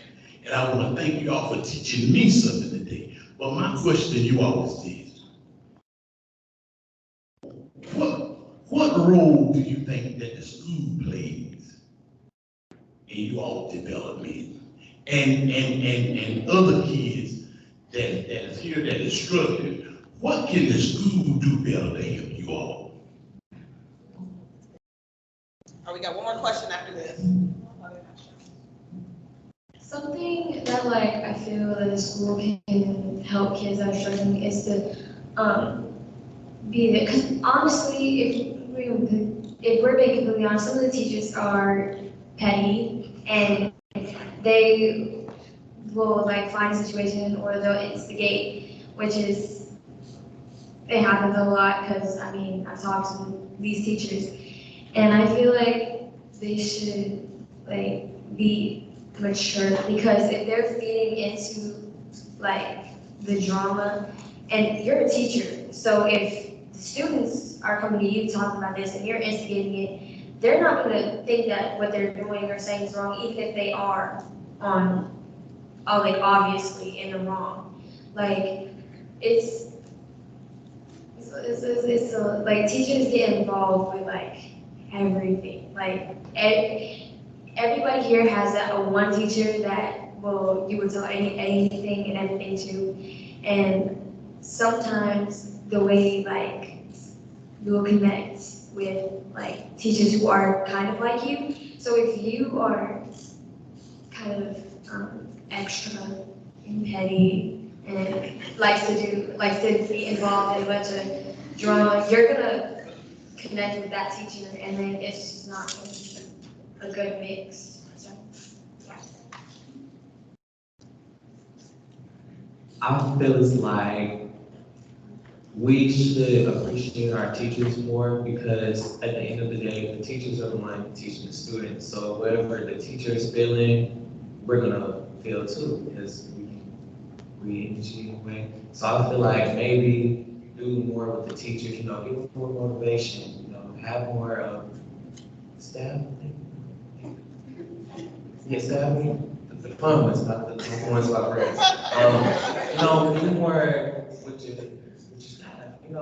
And I want to thank you all for teaching me something today. But my question to you all is this. What role do you think that the school plays in you all development? And other kids that is here that is struggling, what can the school do better to help you all? We got one more question after this. Something that like I feel that the school can help kids that are struggling is to be there. Because honestly, if we're being completely honest, some of the teachers are petty and they will like find a situation or they'll instigate, which is, it happens a lot because I mean, I've talked to these teachers and I feel like they should like be mature because if they're feeding into like the drama and you're a teacher, so if the students are coming to you talking about this and you're instigating it, they're not gonna think that what they're doing or saying is wrong, even if they are on, like obviously in the wrong. Like like teachers get involved with like everything. Like everybody here has a one teacher that you would tell anything and everything to, and sometimes the way like you will connect with like teachers who are kind of like you. So if you are kind of extra and petty and likes to be involved in a bunch of drama, you're gonna connect with that teacher, and then it's just not gonna be a good mix. So, yeah. I feel it's like we should appreciate our teachers more because at the end of the day, the teachers are the one teaching the students. So whatever the teacher is feeling, we're gonna feel too because we energy in a way. So I feel like maybe do more with the teachers, give them more motivation, have more staff. Yeah, staff. The fun ones, not the ones about grades. Do more with your staff. Get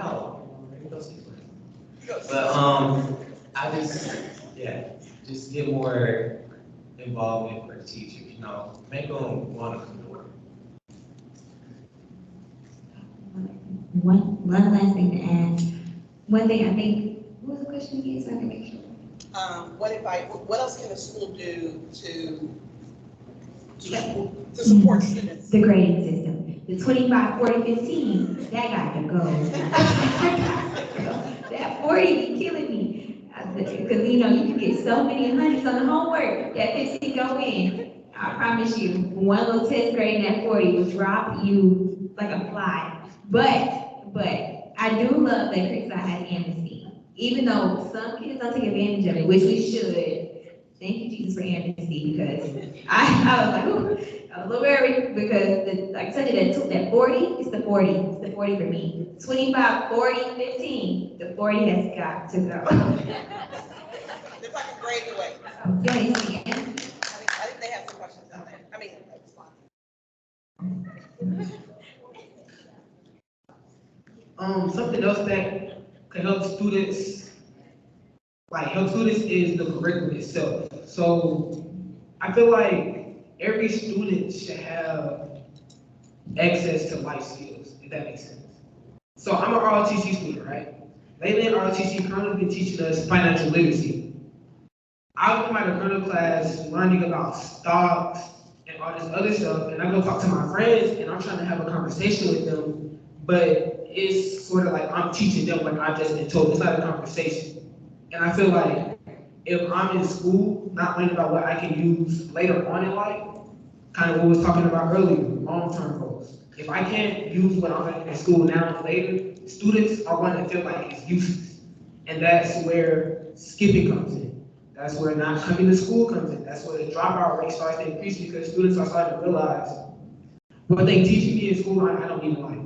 out. Maybe go see friends. But just get more involvement for the teachers. Make them want to come to work. One last thing to add. One thing I think, what was the question again, so I can make sure? What else can a school do to support students? The grading system, the 25, 40, 15, that got to go. That 40 be killing me. Because you can get so many hundreds on the homework, that 15 go in. I promise you, one little test grade in that 40 will drop you like a fly. But I do love that Creekside has amnesty. Even though some kids don't take advantage of it, which we should. Thank you, Jesus, for amnesty, because I was like, ooh, I was a little worried because, like I said, that 40, it's the 40. It's the 40 for me. 25, 40, 15. The 40 has got to go. It's like a grade away. Yeah, you see it. I think they have some questions down there. I mean, something else that can help students is the curriculum itself. So I feel like every student should have access to life skills, if that makes sense. So I'm an ROTC student, right? Lately in ROTC, currently been teaching us financial literacy. I've been in my current class learning about stocks and all this other stuff, and I go talk to my friends and I'm trying to have a conversation with them, but it's sort of like I'm teaching them what I've just been told. It's not a conversation. And I feel like if I'm in school, not learning about what I can use later on in life, kind of what we was talking about earlier, long-term goals. If I can't use what I'm learning in school now and later, students are going to feel like it's useless. And that's where skipping comes in. That's where not coming to school comes in. That's where the dropout rate starts to increase because students are starting to realize what they teaching me in school, I don't even like.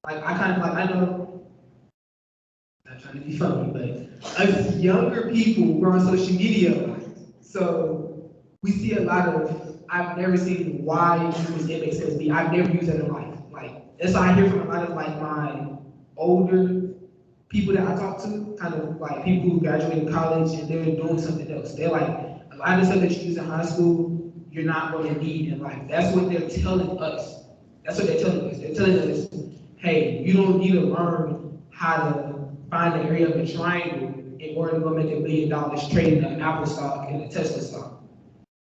I know, not trying to be funny, but us younger people, we're on social media, so we see a lot of, I've never seen why use it makes sense to me. I've never used that in life. Like, that's why I hear from a lot of like my older people that I talk to, kind of like people who graduated college and they're doing something else. They're like, a lot of stuff that you use in high school, you're not going to need in life. That's what they're telling us. That's what they're telling us. They're telling us, hey, you don't need to learn how to find the area of a triangle in order to go make $1 billion trading an Apple stock and a Tesla stock.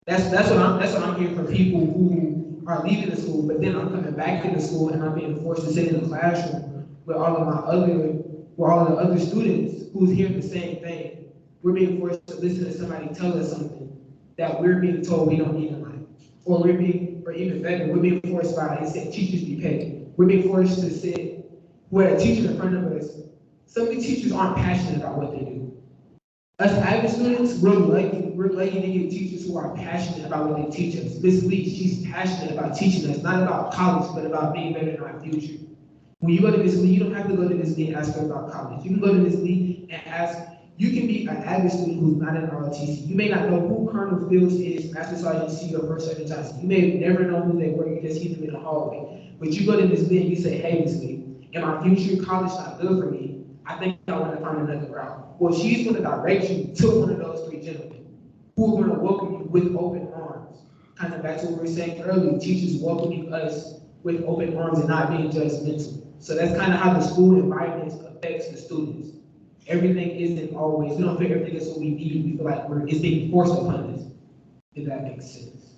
That's what I'm hearing from people who are leaving the school, but then I'm coming back into school and I'm being forced to sit in the classroom with all of the other students who's hearing the same thing. We're being forced to listen to somebody tell us something that we're being told we don't need in life. or even better, we're being forced by, it said teachers be paid. We're being forced to sit where a teacher in front of us, some of these teachers aren't passionate about what they do. Us average students, we're lucky to get teachers who are passionate about what they teach us. Miss Lee, she's passionate about teaching us, not about college, but about being better in our future. When you go to Miss Lee, you don't have to go to Miss Lee and ask her about college. You can go to Miss Lee and ask, you can be an average student who's not in ROTC. You may not know who Colonel Fields is, Master Sergeant C, or First Sergeant Johnson. You may never know who they were, you just see them in the hallway. But you go to Miss Lee and you say, hey, Miss Lee, in my future, college not good for me. I think I want to find another route. Well, she's going to direct you to one of those three gentlemen who are going to welcome you with open arms. Kind of back to what we were saying earlier, teachers welcoming us with open arms and not being judgmental. So that's kind of how the school environment affects the students. Everything isn't always, we don't feel everything is what we need. We feel like it's being forced upon us, if that makes sense.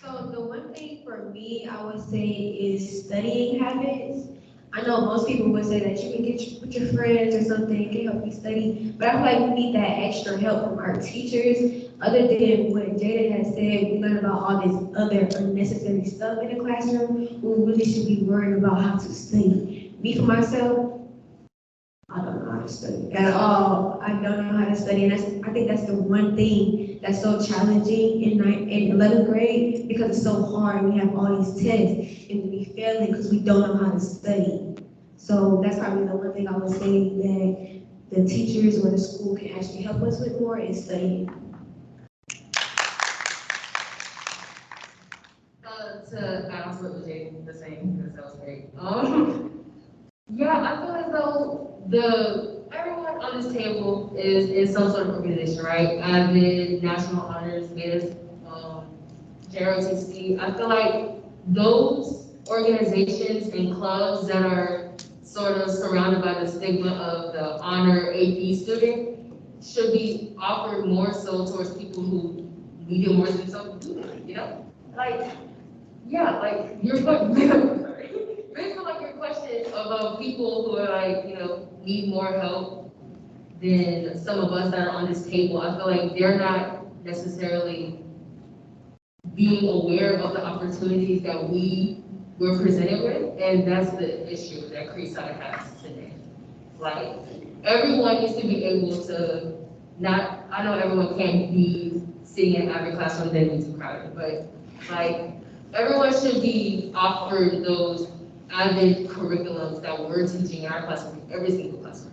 So the one thing for me, I would say is studying habits. I know most people would say that you can get with your friends or something, can help you study, but I feel like we need that extra help from our teachers. Other than what Jada has said, we learn about all this other unnecessary stuff in the classroom. We really should be worried about how to study. Me, for myself, I don't know how to study at all. I don't know how to study, and I think that's the one thing that's so challenging in 11th grade, because it's so hard. We have all these tests, and we failing because we don't know how to study. So that's probably the one thing I would say that the teachers or the school can actually help us with more is studying. To add on to what Jaden was saying, because that was great. Yeah, I feel as though everyone on this table is in some sort of organization, right? Avid, National Honors, MIS, JROTC. I feel like those organizations and clubs that are sort of surrounded by the stigma of the honor AP student should be offered more so towards people who need it more than some do, you know? Like, yeah, like you're based on like your question about people who are like, need more help than some of us that are on this table. I feel like they're not necessarily being aware of the opportunities that we were presented with, and that's the issue that Creekside has today. Like, everyone needs to be able to I know everyone can't be sitting in every classroom, they need to crowded, but like, everyone should be offered those avid curriculums that we're teaching in our classroom, every single classroom.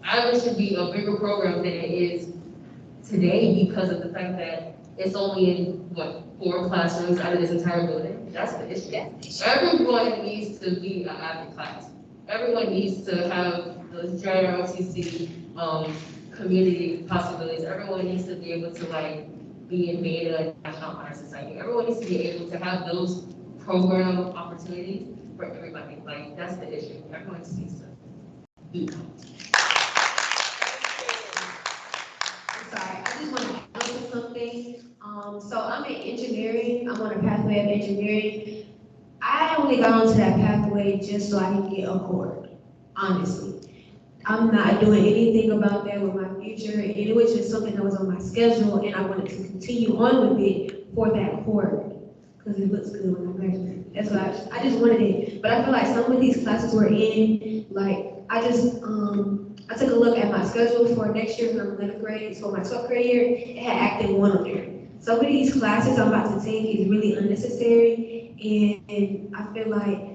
Avid should be a bigger program than it is today because of the fact that it's only in, 4 classrooms out of this entire building. That's the issue. Everyone needs to be an avid class. Everyone needs to have those JROTC community possibilities. Everyone needs to be able to be in Beta National Honor Society. Everyone needs to be able to have those program opportunities for everybody. Like, that's the issue. Everyone just needs to be. Sorry, I just want to add on to something. So I'm in engineering. I'm on a pathway of engineering. I only got onto that pathway just so I can get a cord, honestly. I'm not doing anything about that with my future, and it was just something that was on my schedule, and I wanted to continue on with it for that cord, because it looks good when I graduate. That's what I just wanted it. But I feel like some of these classes we're in, I took a look at my schedule for next year when I'm 11th grade, so my 12th grade year, it had Active 1 on there. Some of these classes I'm about to take is really unnecessary, and I feel like,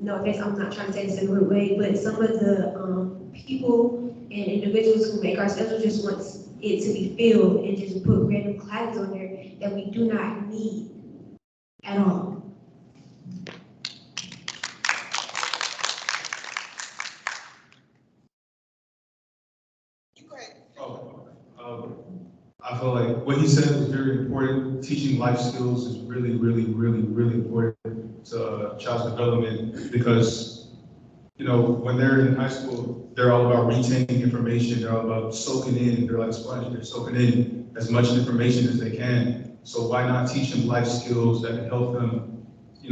no offense, I'm not trying to say this in a rude way, but some of the people and individuals who make our schedule just want it to be filled and just put random classes on there that we do not need at all. I feel like what he said was very important. Teaching life skills is really, really, really, really important to child's development because, when they're in high school, they're all about retaining information. They're all about soaking in. They're like sponges. They're soaking in as much information as they can. So why not teach them life skills that can help them,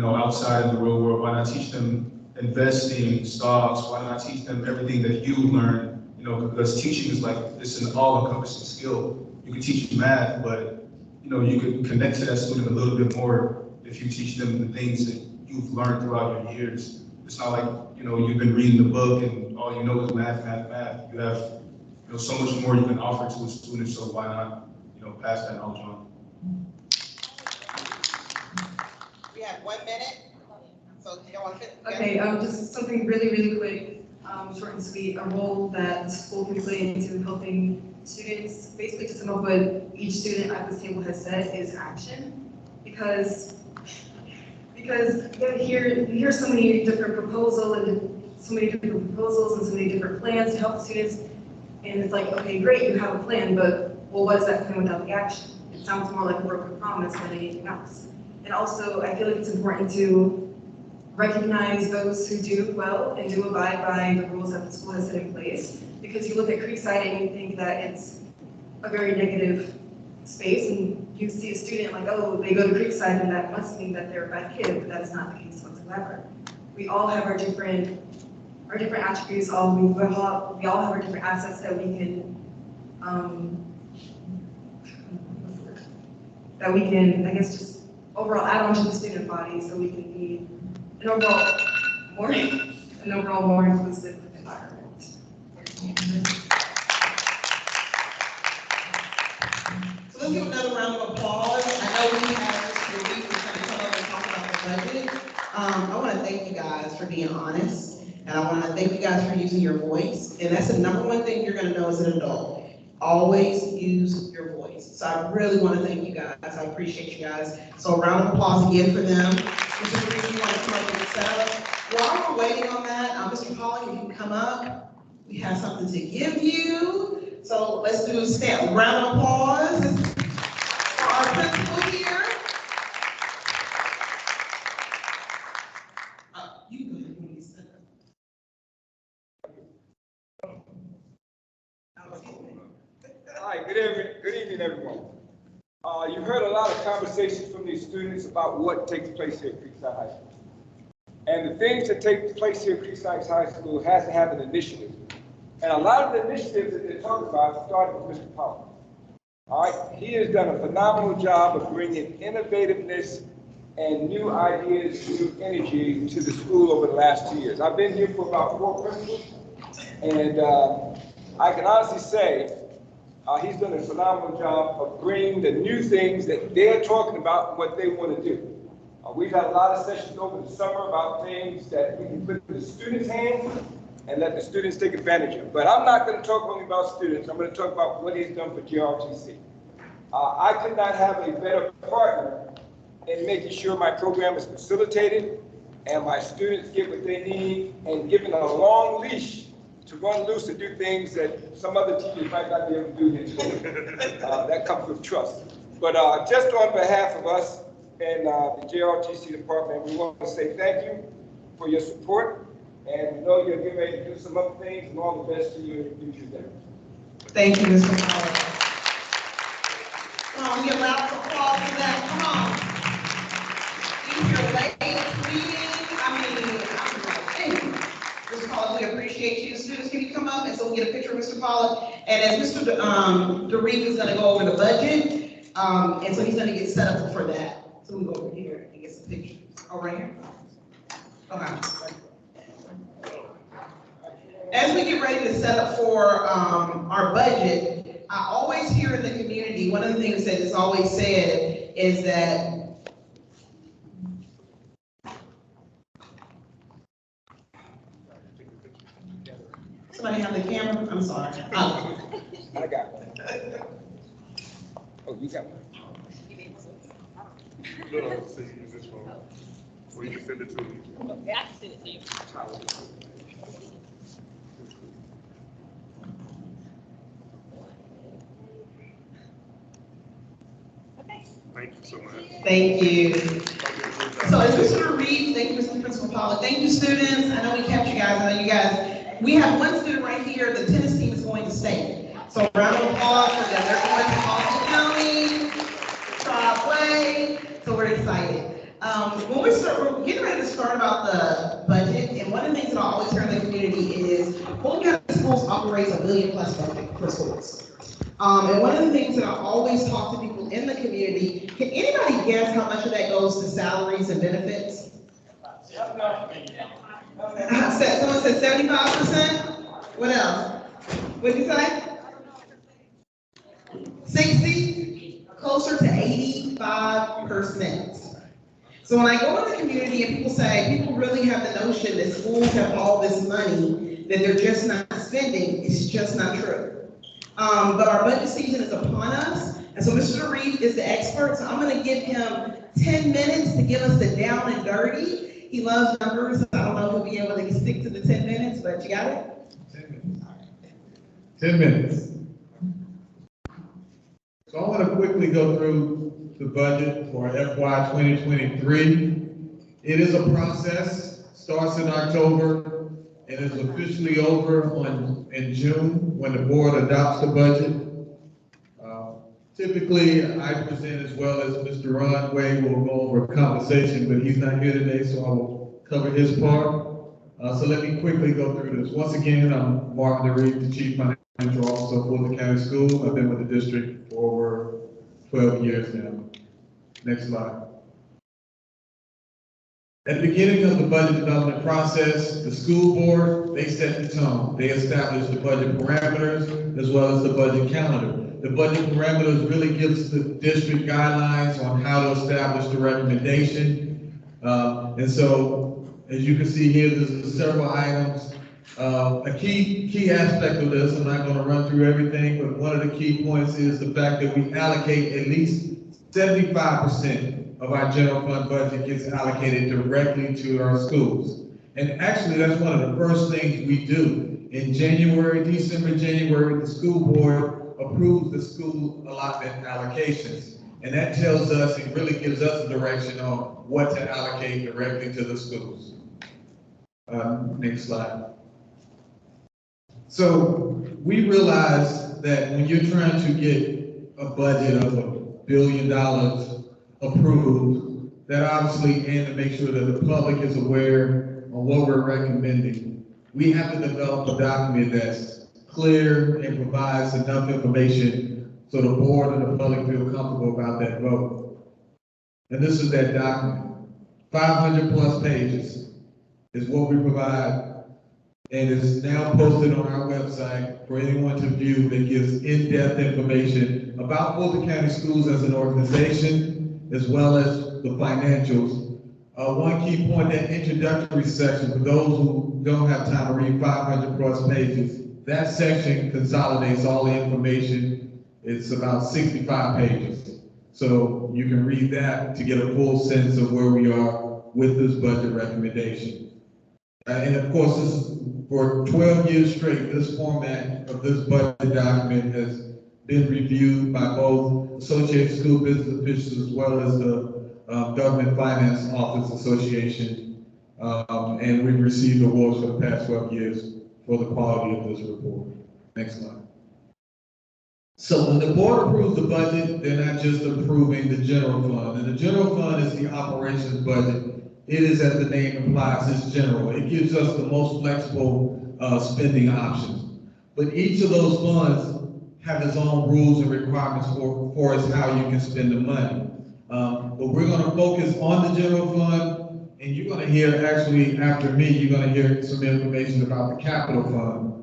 outside of the real world? Why not teach them investing, stocks? Why not teach them everything that you learned you know, because teaching is like, it's an all-encompassing skill. You can teach math, but, you know, you can connect to that student a little bit more if you teach them the things that you've learned throughout your years. It's not like, you know, you've been reading the book and all you know is math, math, math. You have, you know, so much more you can offer to a student, so why not, you know, pass that knowledge on? We have 1 minute, so you don't want to fit. Okay, just something really, really quick, short and sweet, a role that school can play into helping students, basically to sum up what each student at this table has said, is action. Because you hear so many different proposals and so many different plans to help the students, and it's like, okay, great, you have a plan, but well, what is that plan without the action? It sounds more like a broken promise than anything else. And also, I feel like it's important to recognize those who do well and do abide by the rules that the school has set in place. Because you look at Creekside and you think that it's a very negative space, and you see a student like, oh, they go to Creekside and that must mean that they're a bad kid, but that is not the case whatsoever. We all have our different attributes, we all have our different assets that we can, I guess, just overall add on to the student body so we can be an overall more inclusive environment. So let's give another round of applause. I know we have Mr. Reed who's going to come up and talk about the budget. I want to thank you guys for being honest, and I want to thank you guys for using your voice. And that's the number one thing you're going to know as an adult. Always use your voice. So I really want to thank you guys. I appreciate you guys. So a round of applause again for them. Mr. Reed, you want to come up and set up? While we're waiting on that, Mr. Pollock, if you can come up, we have something to give you. So let's do a round of applause for our principal here. You can go ahead and set up. Hi, good evening, everyone. You've heard a lot of conversations from these students about what takes place here at Creekside High School. And the things that take place here at Creekside High School has to have an initiative. And a lot of the initiatives that they're talking about started with Mr. Power. All right, he has done a phenomenal job of bringing innovativeness and new ideas, new energy to the school over the last 2 years. I've been here for about 4 principals, and I can honestly say he's done a phenomenal job of bringing the new things that they're talking about and what they want to do. We've had a lot of sessions over the summer about things that we can put in the students' hands and let the students take advantage of. But I'm not going to talk only about students. I'm going to talk about what he's done for JRTC. I could not have a better partner in making sure my program is facilitated and my students get what they need, and given a long leash to run loose and do things that some other teachers might not be able to do here today. That comes with trust. But just on behalf of us and the JRTC department, we want to say thank you for your support, and we know you're getting ready to do some other things, and all the best to you in your future there. Thank you, Mr. Power. Come on, we get loud applause for that. Come on. These are late reading. I'm like, hey, Mr. Pollock, we appreciate you. Students, can you come up and so we get a picture of Mr. Pollock? And as Mr. DeReef is going to go over the budget, and so he's going to get set up for that. So we go over here and get some pictures. Oh, right here? Okay. As we get ready to set up for our budget, I always hear in the community, one of the things that is always said is that somebody have the camera? I'm sorry. I got it. Oh, you got one. No, see, use this phone. Or you can send it to me. Okay, I can send it to you. Thank you so much. Thank you. So as Mr. Reed, thank you, Mr. Principal Pollock. Thank you, students. I know we kept you guys. I know you guys. We have one student right here. The tennis team is going to state. So round of applause for them. They're going to Austin County, Broadway. So we're excited. When we're getting ready to start about the budget, and one of the things that I always hear in the community is, well, you guys schools operates a $1 billion+ budget for schools. And one of the things that I always talk to people in the community, can anybody guess how much of that goes to salaries and benefits? Someone said 75%? What else? What'd you say? 60? Closer to 85%. So when I go in the community and people really have the notion that schools have all this money that they're just not spending, it's just not true. But our budget season is upon us, and so Mr. Reed is the expert, so I'm gonna give him 10 minutes to give us the down and dirty. He loves numbers, so I don't know if he'll be able to stick to the 10 minutes, but you got it? 10 minutes. So I want to quickly go through the budget for FY 2023. It is a process, starts in October, and is officially over in June when the board adopts the budget. Typically, I present as well as Mr. Ron Way will go over compensation, but he's not here today, so I will cover his part. So let me quickly go through this. Once again, I'm Mark DeReed, the Chief Financial Officer of Fulton County School. I've been with the district for over 12 years now. Next slide. At the beginning of the budget development process, the school board, they set the tone. They established the budget parameters as well as the budget calendar. The budget parameters really gives the district guidelines on how to establish the recommendation. And so, as you can see here, there's several items. A key aspect of this, I'm not going to run through everything, but one of the key points is the fact that we allocate at least 75% of our general fund budget gets allocated directly to our schools. And actually, that's one of the first things we do. In December, January, the school board approves the school allotment allocations. And that tells us, it really gives us a direction on what to allocate directly to the schools. Next slide. So we realize that when you're trying to get a budget of $1 billion approved, that obviously, and to make sure that the public is aware of what we're recommending, we have to develop a document that's clear and provides enough information so the board and the public feel comfortable about that vote. And this is that document. 500+ pages is what we provide, and is now posted on our website for anyone to view, that gives in-depth information about Fulton County Schools as an organization, as well as the financials. One key point, that introductory section, for those who don't have time to read 500+ pages, that section consolidates all the information. It's about 65 pages. So you can read that to get a full sense of where we are with this budget recommendation. And of course, this is for 12 years straight, this format of this budget document has been reviewed by both Associated School Business Officials as well as the Government Finance Office Association. And we've received awards for the past 12 years for the quality of this report. Next slide. So when the board approves the budget, they're not just approving the general fund. And the general fund is the operations budget. It is, as the name implies, it's general. It gives us the most flexible spending options. But each of those funds have its own rules and requirements for us how you can spend the money. But we're going to focus on the general fund, and you're going to hear, actually, after me, you're going to hear some information about the capital fund.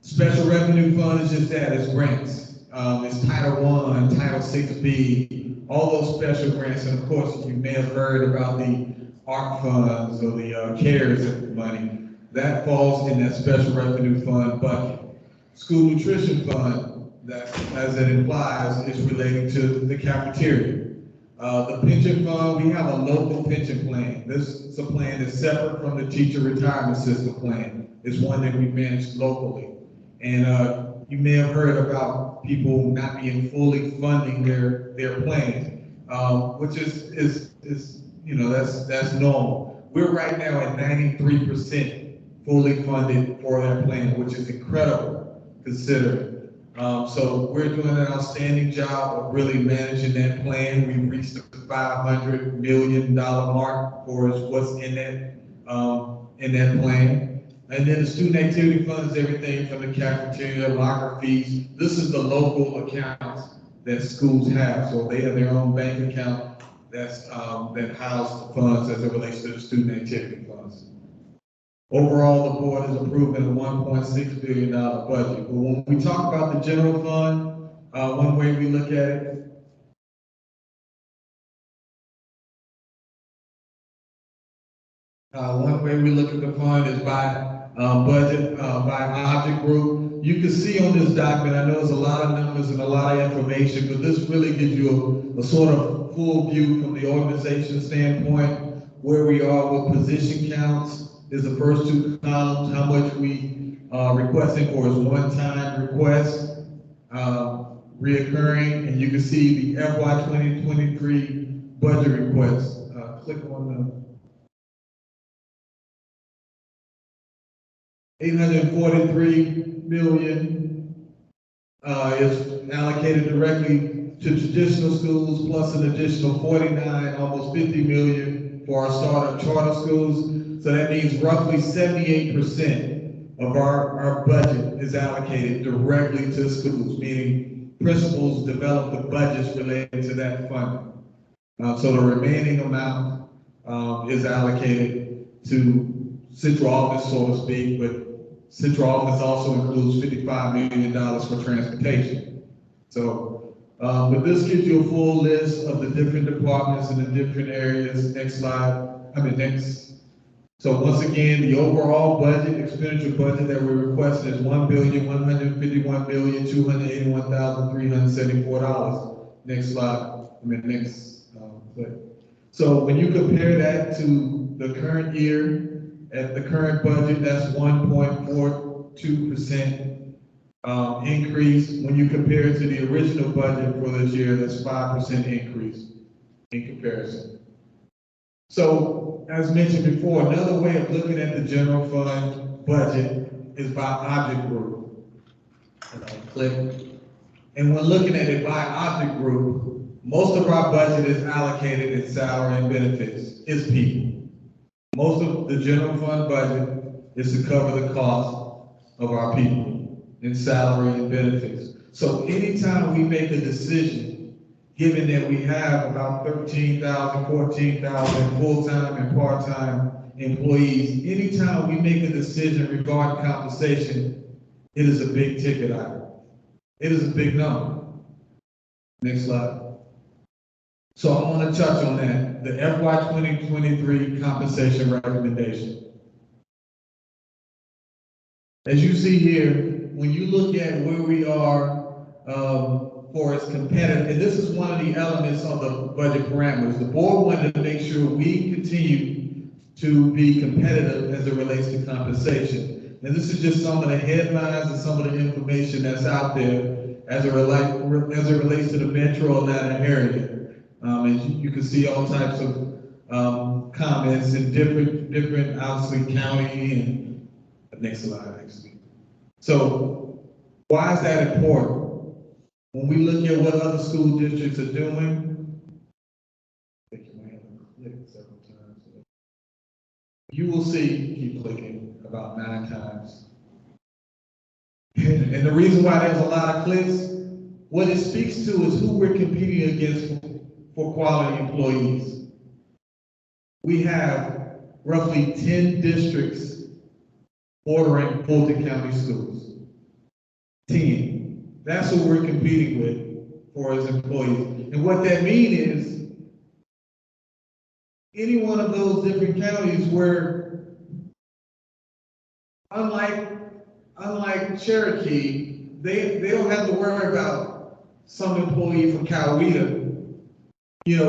Special revenue fund is just that, it's grants. It's Title I, Title 6B, all those special grants. And of course, you may have heard about the ARC funds or the CARES money. That falls in that special revenue fund bucket. School nutrition fund, that, as it implies, is relating to the cafeteria. The pension fund, we have a local pension plan. This is a plan that's separate from the teacher retirement system plan. It's one that we manage locally. And you may have heard about people not being fully funding their plan, which is you know, that's normal. We're right now at 93% fully funded for that plan, which is incredible considering. So we're doing an outstanding job of really managing that plan. We've reached the $500 million mark for what's in that plan. And then the student activity fund is everything from the cafeteria, locker fees. This is the local accounts that schools have. So they have their own bank account that house the funds as it relates to the student activity funds. Overall, the board is approving a $1.6 billion budget. But when we talk about the general fund, one way we look at it, one way we look at the fund is by budget, by object group. You can see on this document, I know there's a lot of numbers and a lot of information, but this really gives you a sort of full view from the organization standpoint, where we are with position counts is the first two columns, how much we requesting for is one-time request, reoccurring, and you can see the FY 2023 budget request. Click on the 843 million is allocated directly to traditional schools, plus an additional 49, almost 50 million for our startup charter schools. So that means roughly 78% of our budget is allocated directly to schools, meaning principals develop the budgets related to that funding. So the remaining amount is allocated to central office, so to speak, but central office also includes $55 million for transportation. So, but this gives you a full list of the different departments and the different areas. Next slide, next. So once again, the overall budget, expenditure budget that we're requesting is $1,151,281,374. Next slide, next click. So when you compare that to the current year, at the current budget, that's 1.42% increase. When you compare it to the original budget for this year, that's 5% increase in comparison. So, as mentioned before, another way of looking at the general fund budget is by object group. Click. And when looking at it by object group, most of our budget is allocated in salary and benefits. It's people. Most of the general fund budget is to cover the cost of our people in salary and benefits. So anytime we make a decision, given that we have about 13,000, 14,000 full-time and part-time employees, anytime we make a decision regarding compensation, it is a big ticket item. It is a big number. Next slide. So I want to touch on that, the FY 2023 compensation recommendation. As you see here, when you look at where we are for its competitive, and this is one of the elements of the budget parameters. The board wanted to make sure we continue to be competitive as it relates to compensation. And this is just some of the headlines and some of the information that's out there as it relates to the metro Atlanta area. As you can see all types of comments in different obviously county and next slide actually. So why is that important? When we look at what other school districts are doing, I think you might have to click several times. You will see, keep clicking about 9 times. And the reason why there's a lot of clicks, what it speaks to is who we're competing against for quality employees. We have roughly 10 districts bordering Fulton County schools. 10. That's what we're competing with for as employees. And what that means is any one of those different counties where, unlike Cherokee, they don't have to worry about some employee from Coweta,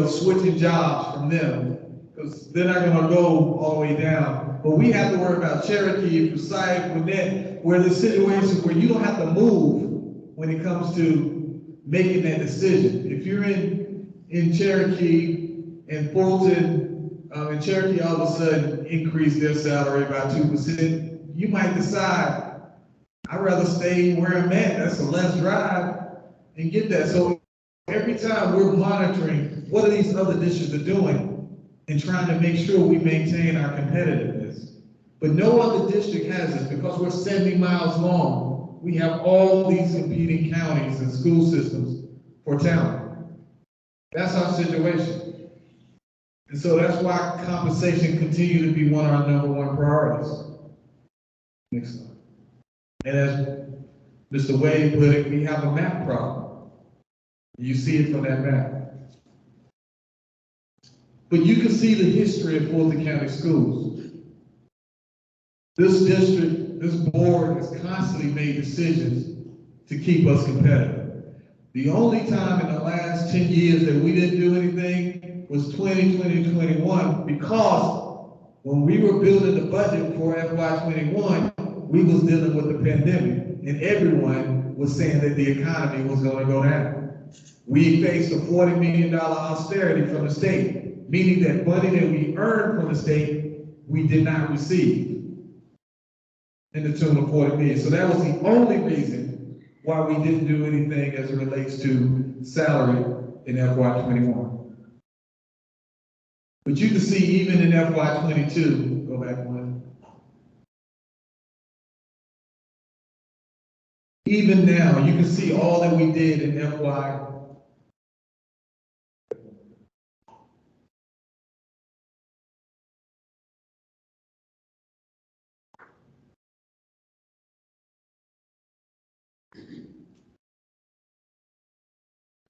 switching jobs from them, because they're not going to go all the way down. But we have to worry about Cherokee, Creekside, Gwinnett, where there's situations where you don't have to move when it comes to making that decision. If you're in Cherokee and Fulton, and Cherokee all of a sudden increase their salary by 2%, you might decide, I'd rather stay where I'm at, that's a less drive, and get that. So every time we're monitoring what are these other districts are doing and trying to make sure we maintain our competitiveness. But no other district has this because we're 70 miles long. We have all these competing counties and school systems for talent. That's our situation. And so that's why compensation continues to be one of our #1 priorities. Next slide. And as Mr. Wade put it, we have a map problem. You see it from that map. But you can see the history of Fulton County Schools. This district, this board has constantly made decisions to keep us competitive. The only time in the last 10 years that we didn't do anything was 2020, 21, because when we were building the budget for FY21, we was dealing with the pandemic, and everyone was saying that the economy was going to go down. We faced a $40 million austerity from the state, meaning that money that we earned from the state, we did not receive in the tune of $40 million. So that was the only reason why we didn't do anything as it relates to salary in FY21. But you can see even in FY22, go back one. Even now, you can see all that we did in FY.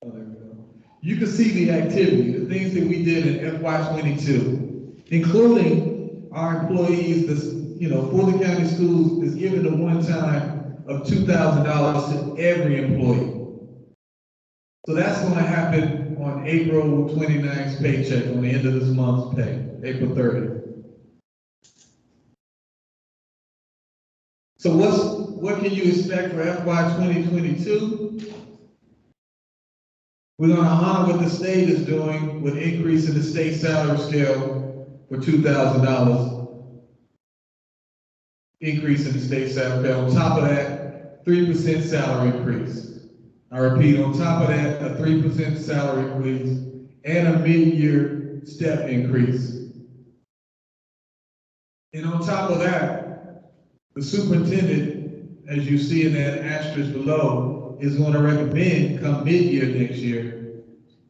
Oh, there we go. You can see the activity, the things that we did in FY22, including our employees, Fulton County Schools is giving a one-time of $2,000 to every employee. So that's going to happen on April 29th paycheck, on the end of this month's pay, April 30th. So what can you expect for FY 2022? We're going to honor what the state is doing with increasing the state salary scale for $2,000. Increase in the state salary scale. On top of that, 3% salary increase. I repeat, on top of that, a 3% salary increase and a mid-year step increase. And on top of that, the superintendent, as you see in that asterisk below, is going to recommend come mid-year next year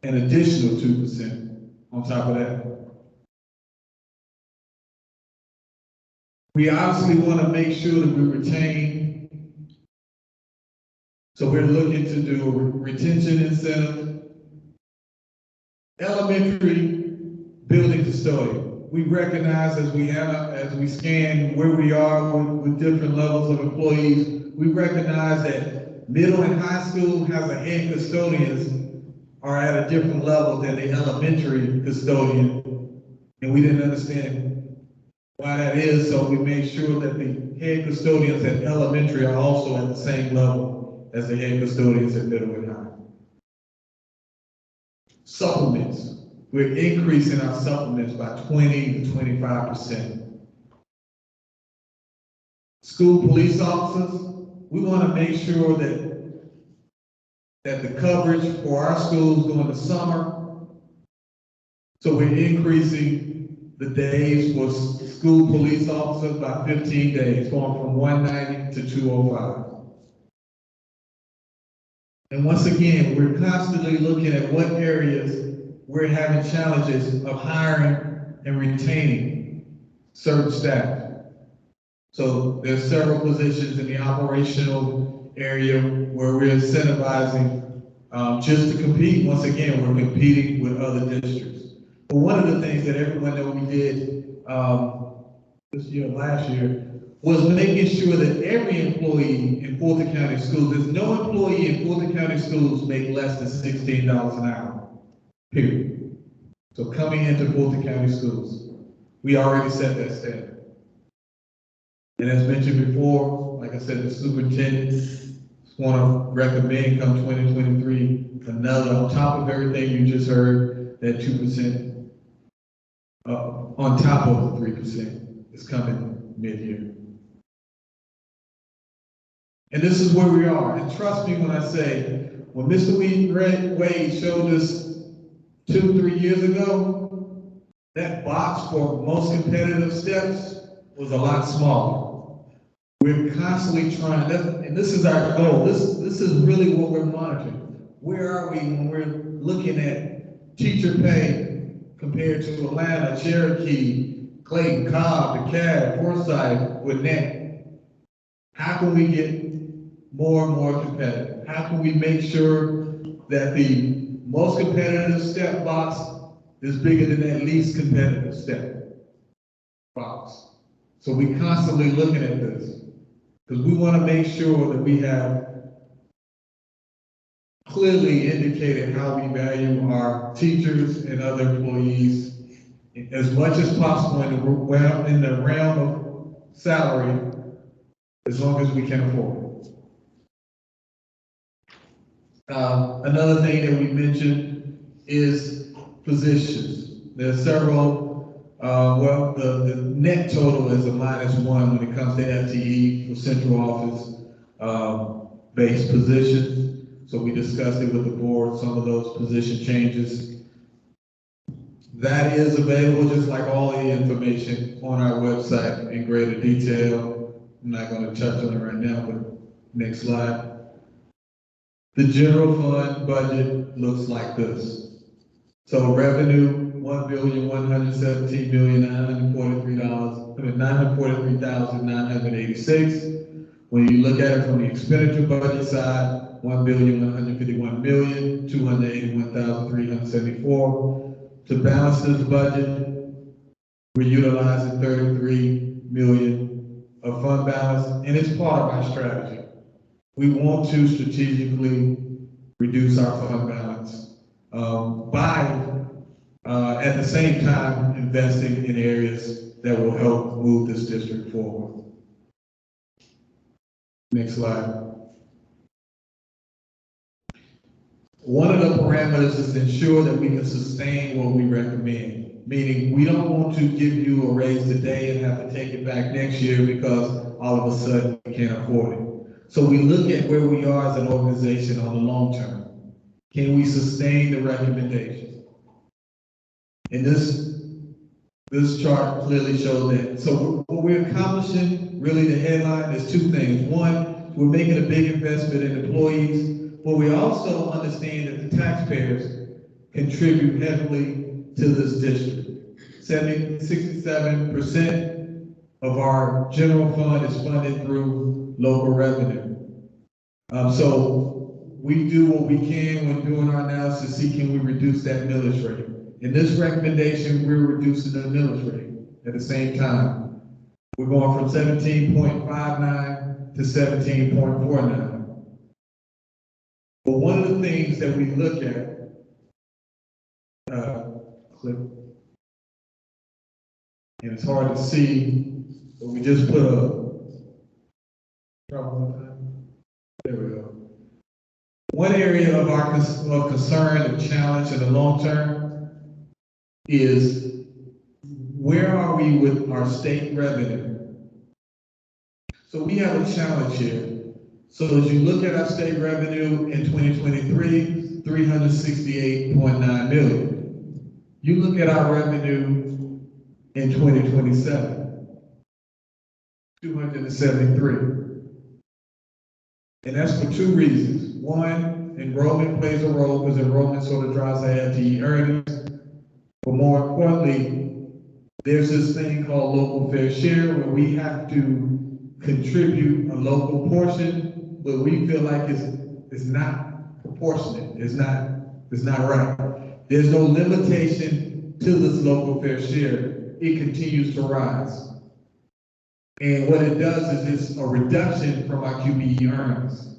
an additional 2% on top of that. We obviously want to make sure that we retain, so we're looking to do a retention incentive. Elementary building custodian. We recognize as we scan where we are with different levels of employees, we recognize that middle and high school has a head custodians are at a different level than the elementary custodian. And we didn't understand why that is, so we made sure that the head custodians at elementary are also at the same level as the head custodians at middle and high. Supplements. We're increasing our supplements by 20 to 25%. School police officers, we want to make sure that the coverage for our schools during the summer, so we're increasing the days for school police officers by 15 days, going from 190 to 205. And once again, we're constantly looking at what areas we're having challenges of hiring and retaining certain staff. So there's several positions in the operational area where we're incentivizing just to compete. Once again, we're competing with other districts. But one of the things that everyone that we did this year, last year, was making sure that every employee in Fulton County Schools, there's no employee in Fulton County Schools make less than $16 an hour, period. So coming into Fulton County Schools, we already set that standard. And as mentioned before, like I said, the superintendent want to recommend come 2023, another, on top of everything you just heard, that 2% on top of the 3% is coming mid-year. And this is where we are. And trust me when I say, when Mr. Wade showed us 2-3 years ago, that box for most competitive steps was a lot smaller. We're constantly trying, and this is our goal, this is really what we're monitoring. Where are we when we're looking at teacher pay compared to Atlanta, Cherokee, Clayton, Cobb, DeKalb, Forsyth, Gwinnett? How can we get more and more competitive? How can we make sure that the most competitive step box is bigger than that least competitive step box? So we constantly looking at this because we want to make sure that we have clearly indicated how we value our teachers and other employees as much as possible in the realm of salary, as long as we can afford it. Another thing that we mentioned is positions. There's several, the net total is a -1 when it comes to FTE for central office based positions. So we discussed it with the board, some of those position changes. That is available, just like all the information, on our website in greater detail. I'm not going to touch on it right now, but next slide. The general fund budget looks like this. So revenue, $1,117,943,943,986. When you look at it from the expenditure budget side, $1,151,281,374. To balance this budget, we're utilizing $33 million of fund balance, and it's part of our strategy. We want to strategically reduce our fund balance by, at the same time, investing in areas that will help move this district forward. Next slide. One of the parameters is to ensure that we can sustain what we recommend, meaning we don't want to give you a raise today and have to take it back next year because all of a sudden we can't afford it. So we look at where we are as an organization on the long term. Can we sustain the recommendation? And this chart clearly shows that. So what we're accomplishing, really the headline, is two things. One, we're making a big investment in employees, but we also understand that the taxpayers contribute heavily to this district. 67% of our general fund is funded through local revenue. So we do what we can when doing our analysis to see can we reduce that millage rate. In this recommendation, we're reducing the millage rate at the same time. We're going from 17.59 to 17.49. But one of the things that we look at, and it's hard to see, but we just put there we go. One area of our concern and challenge in the long term is where are we with our state revenue? So we have a challenge here. So as you look at our state revenue in 2023, $368.9 million. You look at our revenue in 2027, 273. And that's for two reasons. One, enrollment plays a role because enrollment sort of drives our FTE earnings. But more importantly, there's this thing called local fair share where we have to contribute a local portion, but we feel like it's not proportionate. It's not right. There's no limitation to this local fair share. It continues to rise. And what it does is it's a reduction from our QBE earnings.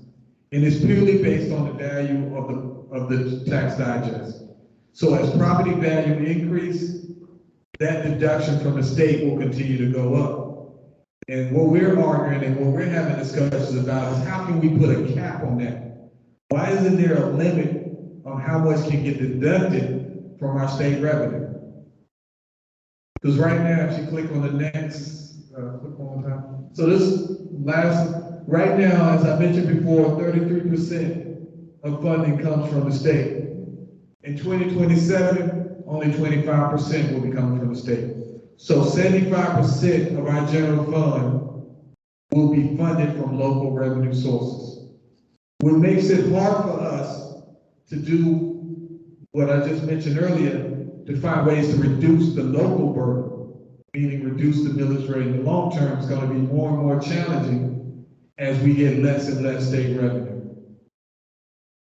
And it's purely based on the value of the tax digest. So as property value increase, that deduction from the state will continue to go up. And what we're arguing and what we're having discussions about is how can we put a cap on that? Why isn't there a limit on how much can get deducted from our state revenue? Because right now, if you click on the next, click one more time. So right now, as I mentioned before, 33% of funding comes from the state. In 2027, only 25% will be coming from the state. So 75% of our general fund will be funded from local revenue sources. What makes it hard for us to do what I just mentioned earlier, to find ways to reduce the local burden, meaning reduce the millage rate in the long term, is going to be more and more challenging as we get less and less state revenue.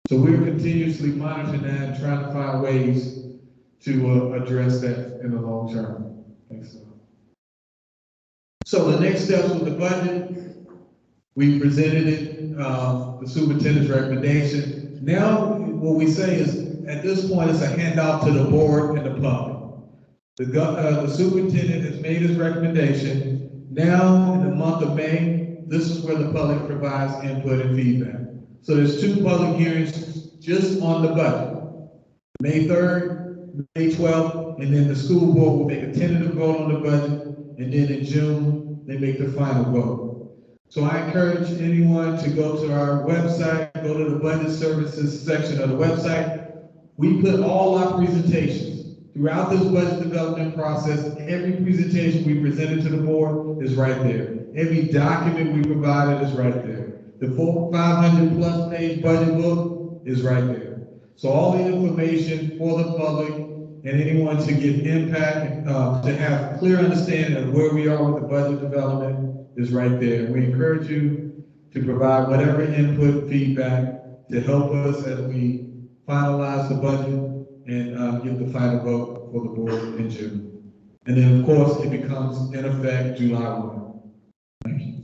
So we're continuously monitoring that and trying to find ways to address that in the long term. Thanks. So the next steps with the budget, we presented it, the superintendent's recommendation. Now, what we say is, at this point, it's a handout to the board and the public. The superintendent has made his recommendation. Now, in the month of May, this is where the public provides input and feedback. So there's 2 public hearings just on the budget. May 3rd, May 12th, and then the school board will make a tentative vote on the budget, and then in June, they make the final vote. So I encourage anyone to go to our website, go to the budget services section of the website. We put all our presentations throughout this budget development process. Every presentation we presented to the board is right there. Every document we provided is right there. The 500+ page budget book is right there. So all the information for the public and anyone to get impact, to have clear understanding of where we are with the budget development is right there. We encourage you to provide whatever input, feedback to help us as we finalize the budget and get the final vote for the board in June. And then, of course, it becomes in effect July 1. Thank you.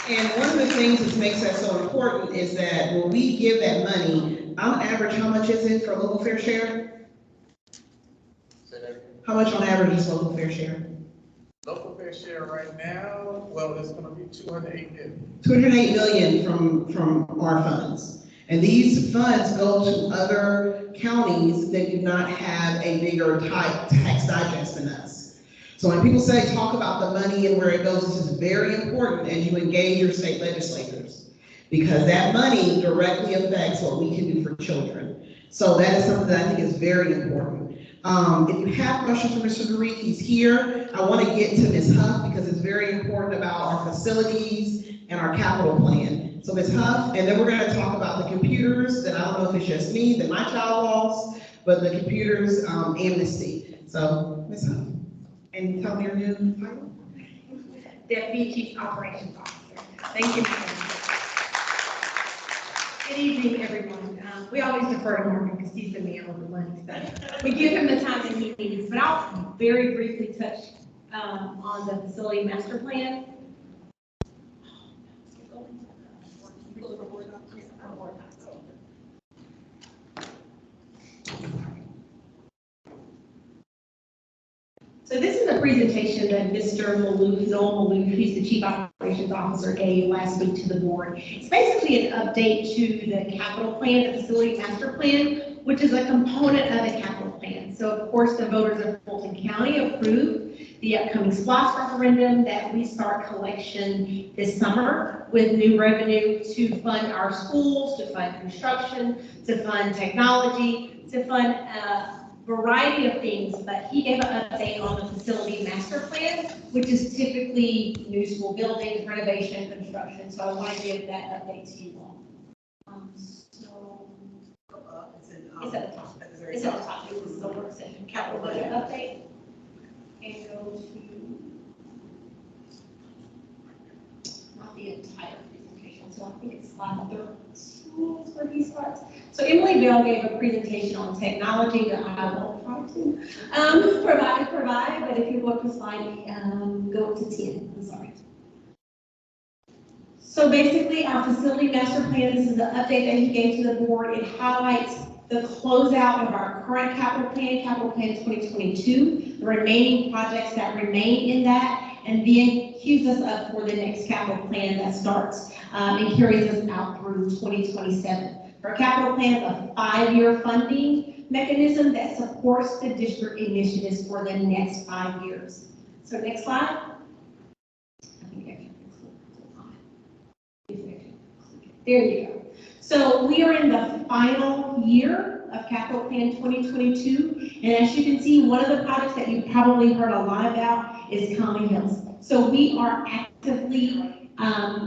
And one of the things that makes that so important is that when we give that money, on average, how much is it for local fair share? How much on average is local fair share? Local fair share right now, well, it's gonna be 208 million. 208 million from our funds. And these funds go to other counties that do not have a bigger tax digest than us. So when people say, talk about the money and where it goes, this is very important as you engage your state legislators, because that money directly affects what we can do for children. So that is something that I think is very important. If you have questions for Mr. Garrick, he's here. I want to get to Ms. Huff because it's very important about our facilities and our capital plan. So Ms. Huff, and then we're going to talk about the computers, that I don't know if it's just me that my child lost, but the computers amnesty. So Ms. Huff. And tell me your new title. Deputy Chief Operations Officer. Thank you, Madam. Good evening, everyone. We always defer to Morgan because he's the man with the money stuff. We give him the time that he needs, but I'll very briefly touch on the facility master plan. So this is a presentation that Mr. Maloof, Noel Maloof, who's the Chief Operations Officer, gave last week to the board. It's basically an update to the capital plan, the facility master plan, which is a component of the capital plan. So of course, the voters of Fulton County approved the upcoming SPLOST referendum that we start collection this summer with new revenue to fund our schools, to fund construction, to fund technology, to fund variety of things, but he gave an update on the facility master plan, which is typically new school buildings, renovation, construction. So I want to give that update to you all. It's at the top. It's at the top. This is the work session, capital budget update. And go to not the entire presentation. So I think it's slide 13 is where he starts. So Emily Bell gave a presentation on technology that I won't try to provide, but if you look to slide, go to 10, I'm sorry. So basically our facility master plan, this is the update that he gave to the board. It highlights the closeout of our current capital plan 2022, the remaining projects that remain in that, and then queues us up for the next capital plan that starts and carries us out through 2027. Our capital plan is a 5-year funding mechanism that supports the district initiatives for the next 5 years. So next slide. There you go. So we are in the final year of Capital Plan 2022. And as you can see, one of the projects that you've probably heard a lot about is Conley Hills. So we are actively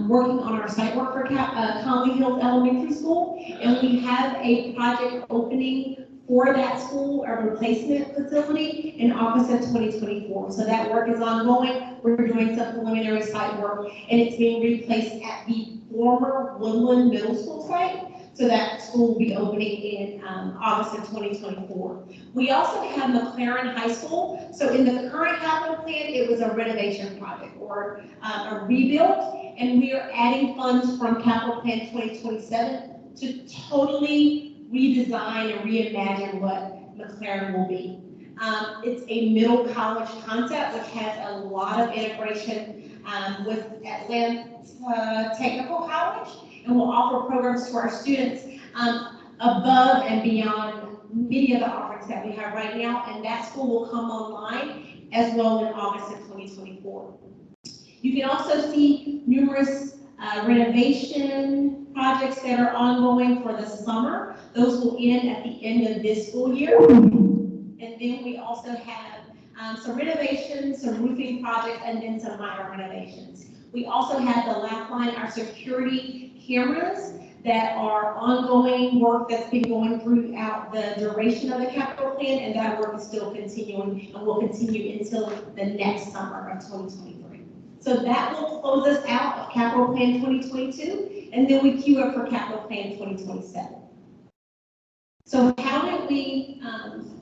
working on our site work for Conley Hills Elementary School, and we have a project opening for that school, a replacement facility in August of 2024. So that work is ongoing. We're doing some preliminary site work, and it's being replaced at the former Woodland Middle School site. So that school will be opening in August of 2024. We also have McLaren High School. So in the current capital plan, it was a renovation project or a rebuild, and we are adding funds from Capital Plan 2027 to totally redesign and reimagine what McLaren will be. It's a middle college concept, which has a lot of integration with Atlanta Technical College, and will offer programs to our students above and beyond many of the offerings that we have right now, and that school will come online as well in August of 2024. You can also see numerous renovation projects that are ongoing for the summer. Those will end at the end of this school year. And then we also have some renovations, some roofing projects, and then some minor renovations. We also have the lap line, our security cameras that are ongoing work that's been going throughout the duration of the capital plan, and that work is still continuing and will continue until the next summer of 2023. So that will close us out of Capital Plan 2022, and then we queue up for Capital Plan 2027. So how did we,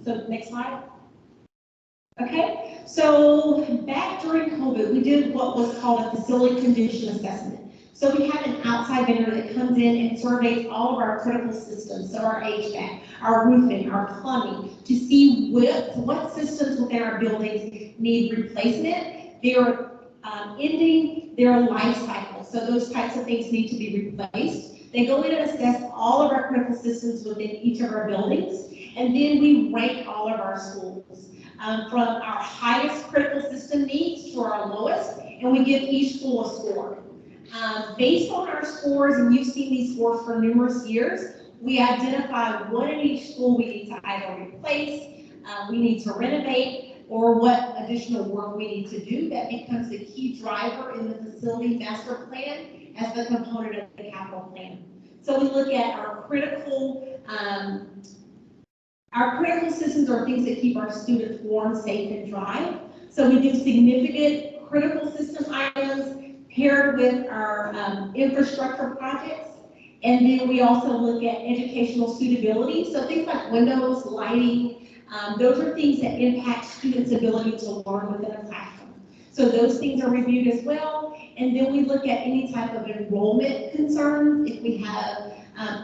so next slide. Okay, so back during COVID, we did what was called a facility condition assessment. So we have an outside vendor that comes in and surveys all of our critical systems, so our HVAC, our roofing, our plumbing, to see what systems within our buildings need replacement. They're ending their life cycle, so those types of things need to be replaced. They go in and assess all of our critical systems within each of our buildings, and then we rank all of our schools from our highest critical system needs to our lowest, and we give each school a score. Based on our scores, and you've seen these scores for numerous years, we identify what in each school we need to either replace, we need to renovate, or what additional work we need to do. That becomes the key driver in the facility master plan as the component of the capital plan. So we look at our critical systems are things that keep our students warm, safe, and dry. So we do significant critical system items paired with our infrastructure projects. And then we also look at educational suitability. So things like windows, lighting, those are things that impact students' ability to learn within a classroom. So those things are reviewed as well. And then we look at any type of enrollment concerns, if we have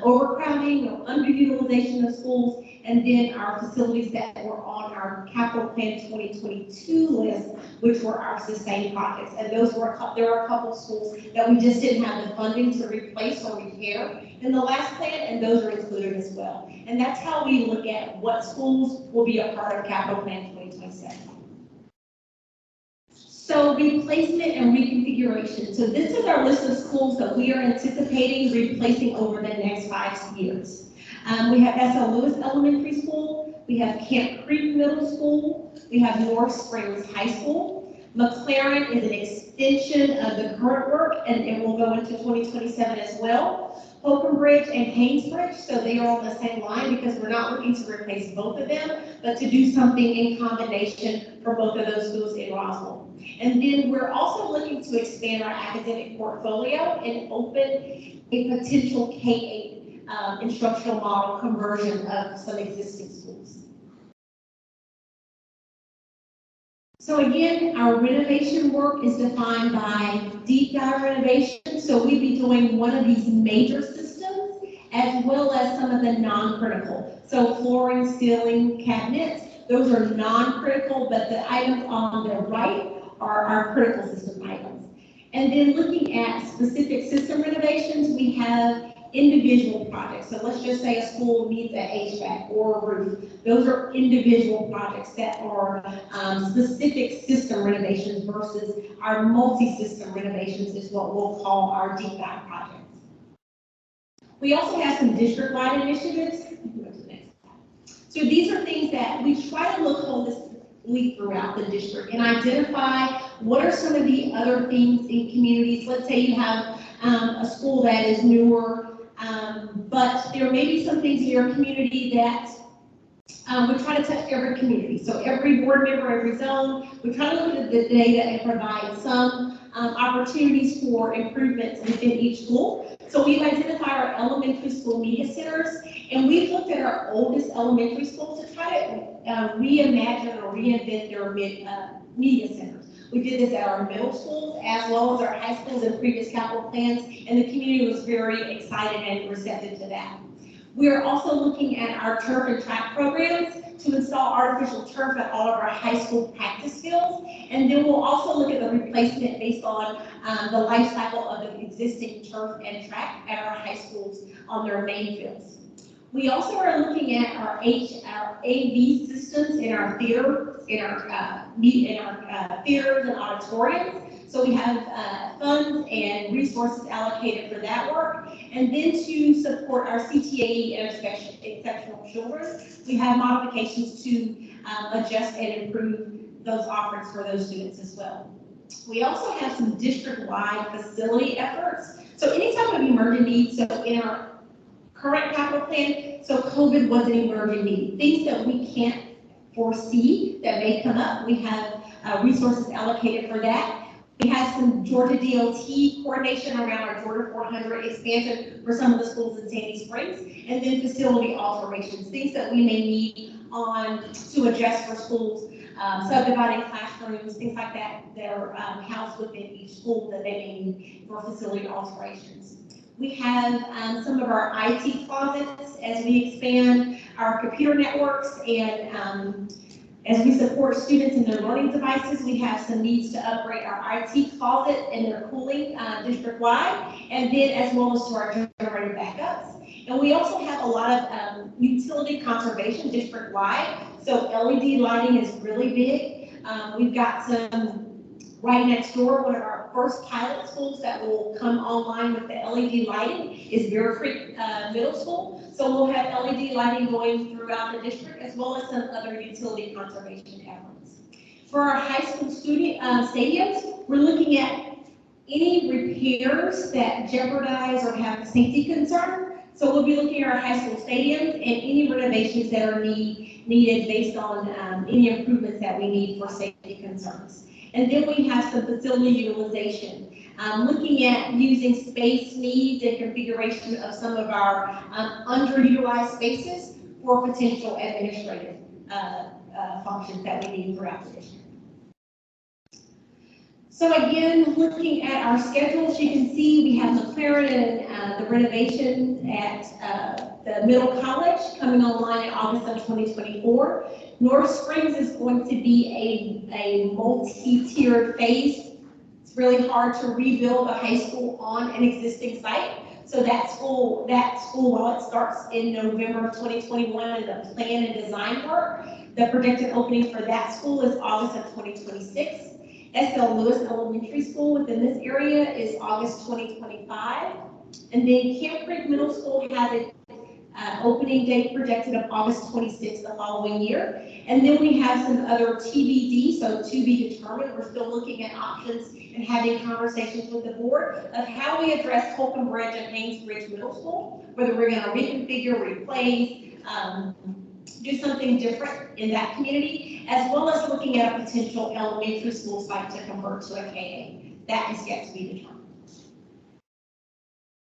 overcrowding or underutilization of schools, and then our facilities that were on our Capital Plan 2022 list, which were our sustained projects. And those were, there are a couple of schools that we just didn't have the funding to replace or repair in the last plan, and those are included as well. And that's how we look at what schools will be a part of Capital Plan 2027. So replacement and reconfiguration. So this is our list of schools that we are anticipating replacing over the next 5 years. We have S.L. Lewis Elementary School, we have Camp Creek Middle School, we have North Springs High School. McLaren is an extension of the current work, and it will go into 2027 as well. Holcomb Bridge and Haynes Bridge, so they are on the same line because we're not looking to replace both of them, but to do something in combination for both of those schools in Roswell. And then we're also looking to expand our academic portfolio and open a potential K-8 instructional model conversion of some existing schools. So again, our renovation work is defined by deep dive renovation. So we'd be doing one of these major systems as well as some of the non-critical. So flooring, ceiling, cabinets, those are non-critical, but the items on the right are our critical system items. And then looking at specific system renovations, we have individual projects. So let's just say a school needs an HVAC or a roof. Those are individual projects that are specific system renovations versus our multi-system renovations is what we'll call our deep dive projects. We also have some district-wide initiatives. So these are things that we try to look holistically throughout the district and identify what are some of the other things in communities. Let's say you have a school that is newer, but there may be some things in your community that we try to touch every community. So every board member, every zone, we try to look at the data and provide some opportunities for improvements within each school. So we've identified our elementary school media centers, and we've looked at our oldest elementary schools to try to reimagine or reinvent their media centers. We did this at our middle schools as well as our high schools in previous capital plans, and the community was very excited and receptive to that. We are also looking at our turf and track programs to install artificial turf at all of our high school practice fields. And then we'll also look at the replacement based on the life cycle of the existing turf and track at our high schools on their main fields. We also are looking at our AV systems in our theaters and auditoriums. So we have funds and resources allocated for that work. And then to support our CTAE and exceptional children, we have modifications to adjust and improve those offerings for those students as well. We also have some district-wide facility efforts. So any type of emergent needs, so in our current capital plan, so COVID was an emerging need. Things that we can't foresee that may come up, we have resources allocated for that. We have some Georgia DOT coordination around our Georgia 400 expansion for some of the schools in Sandy Springs, and then facility alterations, things that we may need to adjust for schools, subdividing classrooms, things like that that are housed within each school that they may need for facility alterations. We have some of our IT closets as we expand our computer networks and as we support students in their learning devices, we have some needs to upgrade our IT closet and their cooling district-wide, and then as well as to our generator backups. And we also have a lot of utility conservation district-wide, so LED lighting is really big. We've got some right next door, one of our first pilot schools that will come online with the LED lighting is Bear Creek Middle School. So we'll have LED lighting going throughout the district as well as some other utility conservation efforts. For our high school stadiums, we're looking at any repairs that jeopardize or have a safety concern. So we'll be looking at our high school stadiums and any renovations that are needed based on any improvements that we need for safety concerns. And then we have some facility utilization, looking at using space needs and configuration of some of our underutilized spaces for potential administrative functions that we need throughout the district. So again, looking at our schedules, you can see we have McLaren and the renovation at the middle college coming online in August of 2024. North Springs is going to be a multi-tiered phase. It's really hard to rebuild a high school on an existing site. So that school, while it starts in November of 2021 in the plan and design work, the projected opening for that school is August of 2026. S.L. Lewis Elementary School within this area is August 2025. And then Camp Creek Middle School has an opening date projected of August 26th the following year. And then we have some other TBD, so to be determined. We're still looking at options and having conversations with the board of how we address Holcomb Bridge and Haynes Bridge Middle School, whether we're going to reconfigure, replace, do something different in that community, as well as looking at a potential elementary school site to convert to a KA. That is yet to be determined.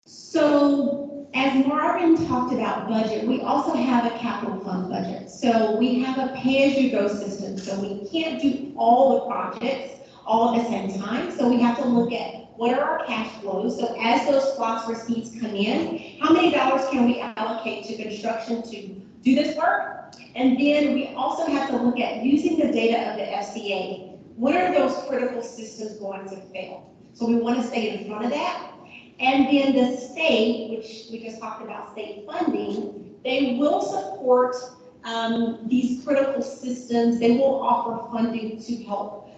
So as Marvin talked about budget, we also have a capital fund budget. So we have a pay-as-you-go system. So we can't do all the projects all at the same time. So we have to look at what are our cash flows. So as those SPLOST receipts come in, how many dollars can we allocate to construction to do this work? And then we also have to look at using the data of the FCA. What are those critical systems going to fail? So we want to stay in front of that. And then the state, which we just talked about state funding, they will support these critical systems. They will offer funding to help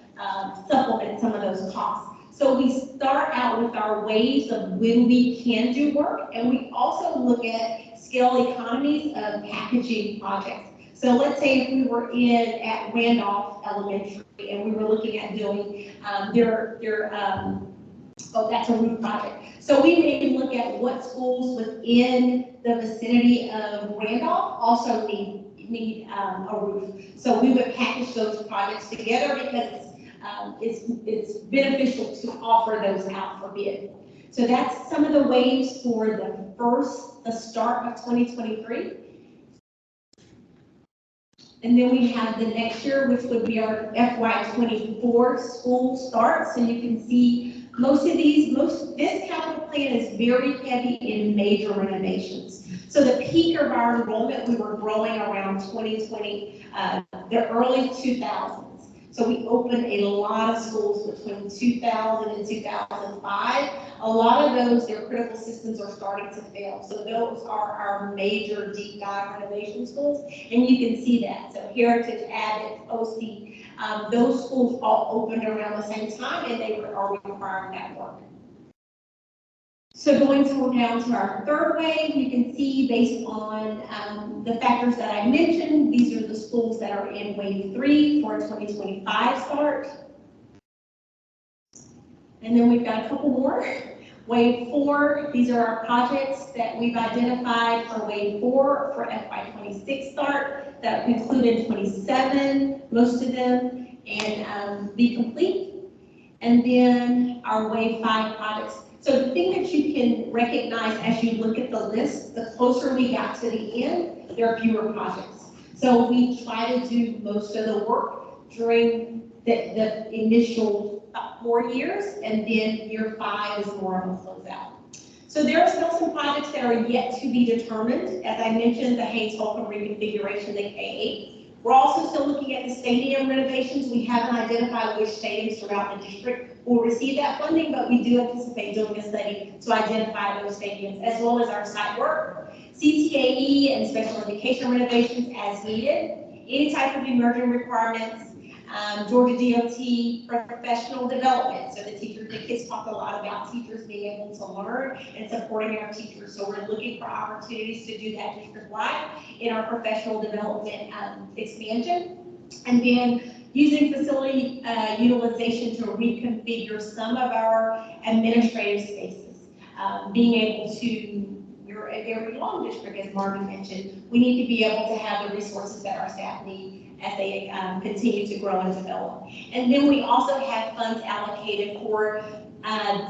supplement some of those costs. So we start out with our ways of when we can do work, and we also look at scale economies of packaging projects. So let's say if we were at Randolph Elementary and we were looking at doing, that's a roof project. So we may look at what schools within the vicinity of Randolph also need a roof. So we would package those projects together because it's beneficial to offer those out for bid. So that's some of the waves for the start of 2023. And then we have the next year, which would be our FY24 school start. So you can see this capital plan is very heavy in major renovations. So the peak of our enrollment, we were growing around 2020, the early 2000s. So we opened a lot of schools between 2000 and 2005. A lot of those, their critical systems are starting to fail. So those are our major deep dive renovation schools. And you can see that. So Heritage, Abbott, OC, those schools all opened around the same time and they are requiring that work. So going down to our third wave, you can see based on the factors that I mentioned, these are the schools that are in wave 3 for 2025 start. And then we've got a couple more. Wave 4, these are our projects that we've identified for wave 4 for FY26 start that conclude in 27, most of them, and be complete. And then our wave 5 projects. So the thing that you can recognize as you look at the list, the closer we got to the end, there are fewer projects. So we try to do most of the work during the initial 4 years, and then year 5 is more of a closeout. So there are still some projects that are yet to be determined. As I mentioned, the Hayes-Holcomb reconfiguration, the K8. We're also still looking at the stadium renovations. We haven't identified which stadiums throughout the district will receive that funding, but we do anticipate doing a study to identify those stadiums, as well as our site work, CTAE and special education renovations as needed, any type of emerging requirements, Georgia DOT professional development. So the kids talk a lot about teachers being able to learn and supporting our teachers. So we're looking for opportunities to do that district-wide in our professional development expansion. And then using facility utilization to reconfigure some of our administrative spaces. Being able to, we're a very long district, as Marvin mentioned, we need to be able to have the resources that our staff need as they continue to grow and develop. And then we also have funds allocated for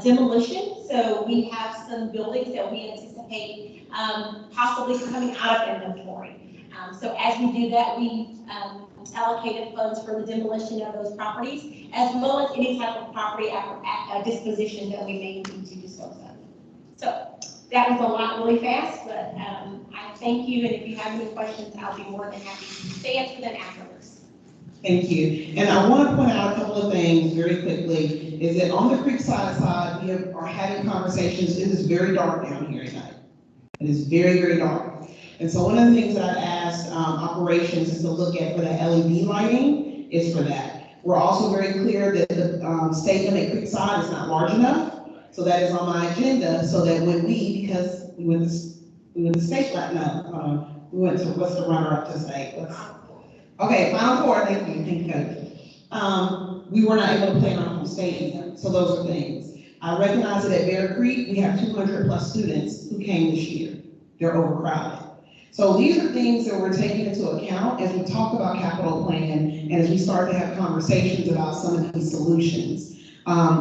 demolition. So we have some buildings that we anticipate possibly coming out of inventory. So as we do that, we allocated funds for the demolition of those properties, as well as any type of property disposition that we may need to dispose of. So that was a lot really fast, but I thank you, and if you have any questions, I'll be more than happy to answer them afterwards. Thank you. And I want to point out a couple of things very quickly, is that on the Creekside side, we are having conversations. It is very dark down here tonight. It is very, very dark. And so one of the things that I've asked operations is to look at for the LED lighting is for that. We're also very clear that the stadium at Creekside is not large enough. So that is on my agenda, so that when because we went to state, we went to, what's the runner-up to state? Okay, Final Four, thank you, Coach. We were not able to play in our home stadium, so those are things. I recognize that at Bear Creek, we have 200 plus students who came this year. They're overcrowded. So these are things that we're taking into account as we talk about capital plan and as we start to have conversations about some of these solutions.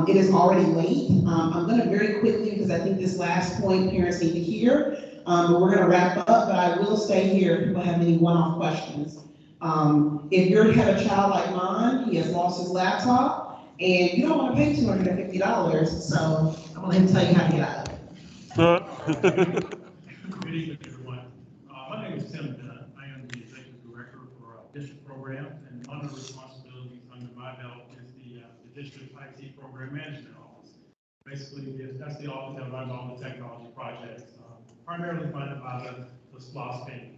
It is already late. I'm going to very quickly, because I think this last point parents need to hear, but we're going to wrap up, but I will stay here if people have any one-off questions. If you have a child like mine, he has lost his laptop, and you don't want to pay $250, so I'm going to tell you how to get out of it. Good evening, everyone. My name is Tim Dunn. I am the Executive Director for District Programs, and one of the responsibilities under my belt is the District IT Program Management Office. Basically, that's the office that runs all the technology projects, primarily funded by the SPLOST payment.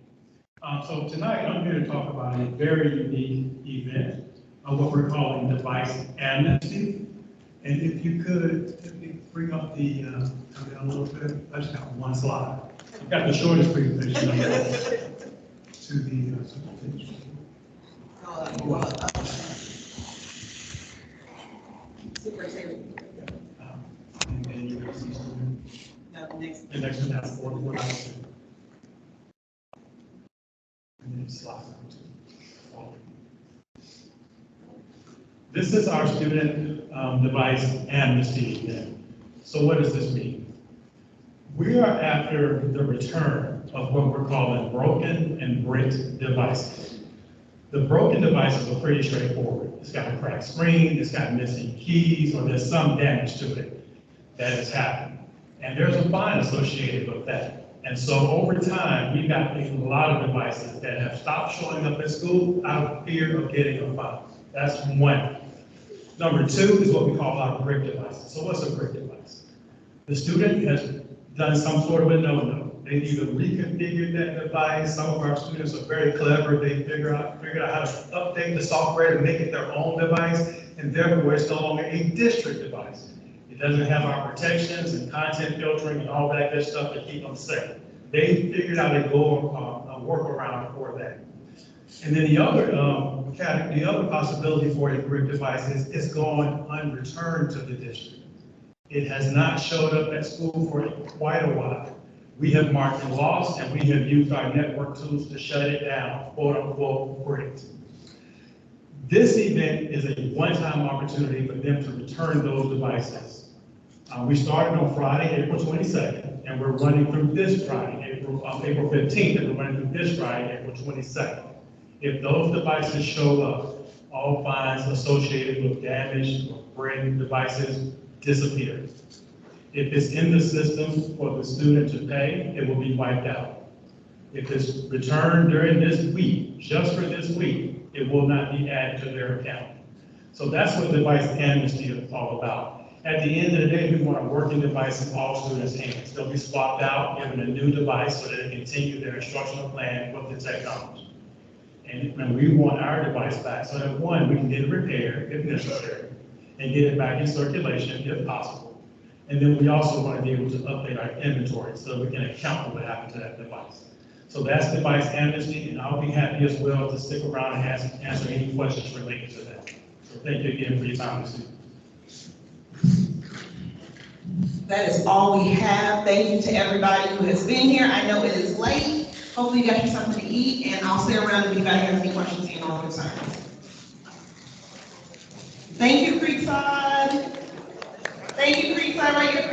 So tonight, I'm here to talk about a very unique event of what we're calling device amnesty. And if you could bring up the, a little bit, I just got one slide. I've got the shortest presentation. to the superintendent. And then you're going to see student. The next one has 4 hours. And then slide down to. This is our student device amnesty event. So what does this mean? We are after the return of what we're calling broken and bricked devices. The broken devices are pretty straightforward. It's got a cracked screen, it's got missing keys, or there's some damage to it that has happened. And there's a fine associated with that. And so over time, we've got a lot of devices that have stopped showing up at school out of fear of getting a fine. That's one. Number 2 is what we call our brick devices. So what's a brick device? The student has done some sort of a no-no. They either reconfigured that device. Some of our students are very clever. They figured out how to update the software to make it their own device, and therefore it's no longer a district device. It doesn't have our protections and content filtering and all that good stuff to keep them safe. They figured out a workaround for that. And then the other possibility for a brick device is it's going unreturned to the district. It has not showed up at school for quite a while. We have marked it lost, and we have used our network tools to shut it down, quote unquote, bricked. This event is a one-time opportunity for them to return those devices. We started on Friday, April 22nd, and we're running through this Friday, April 15th, and we're running through this Friday, April 22nd. If those devices show up, all fines associated with damaged or broken devices disappear. If it's in the system for the student to pay, it will be wiped out. If it's returned during this week, just for this week, it will not be added to their account. So that's what device amnesty is all about. At the end of the day, we want a working device in all students' hands. They'll be swapped out, given a new device so that they continue their instructional plan with the technology. And we want our device back so that, one, we can get it repaired if necessary, and get it back in circulation if possible. And then we also want to be able to update our inventory so that we can account for what happened to that device. So that's device amnesty, and I'll be happy as well to stick around and answer any questions related to that. So thank you again for your time this evening. That is all we have. Thank you to everybody who has been here. I know it is late. Hopefully you got you something to eat, and I'll stay around if anybody has any questions and or concerns. Thank you, Creekside. Thank you, Creekside. Right here.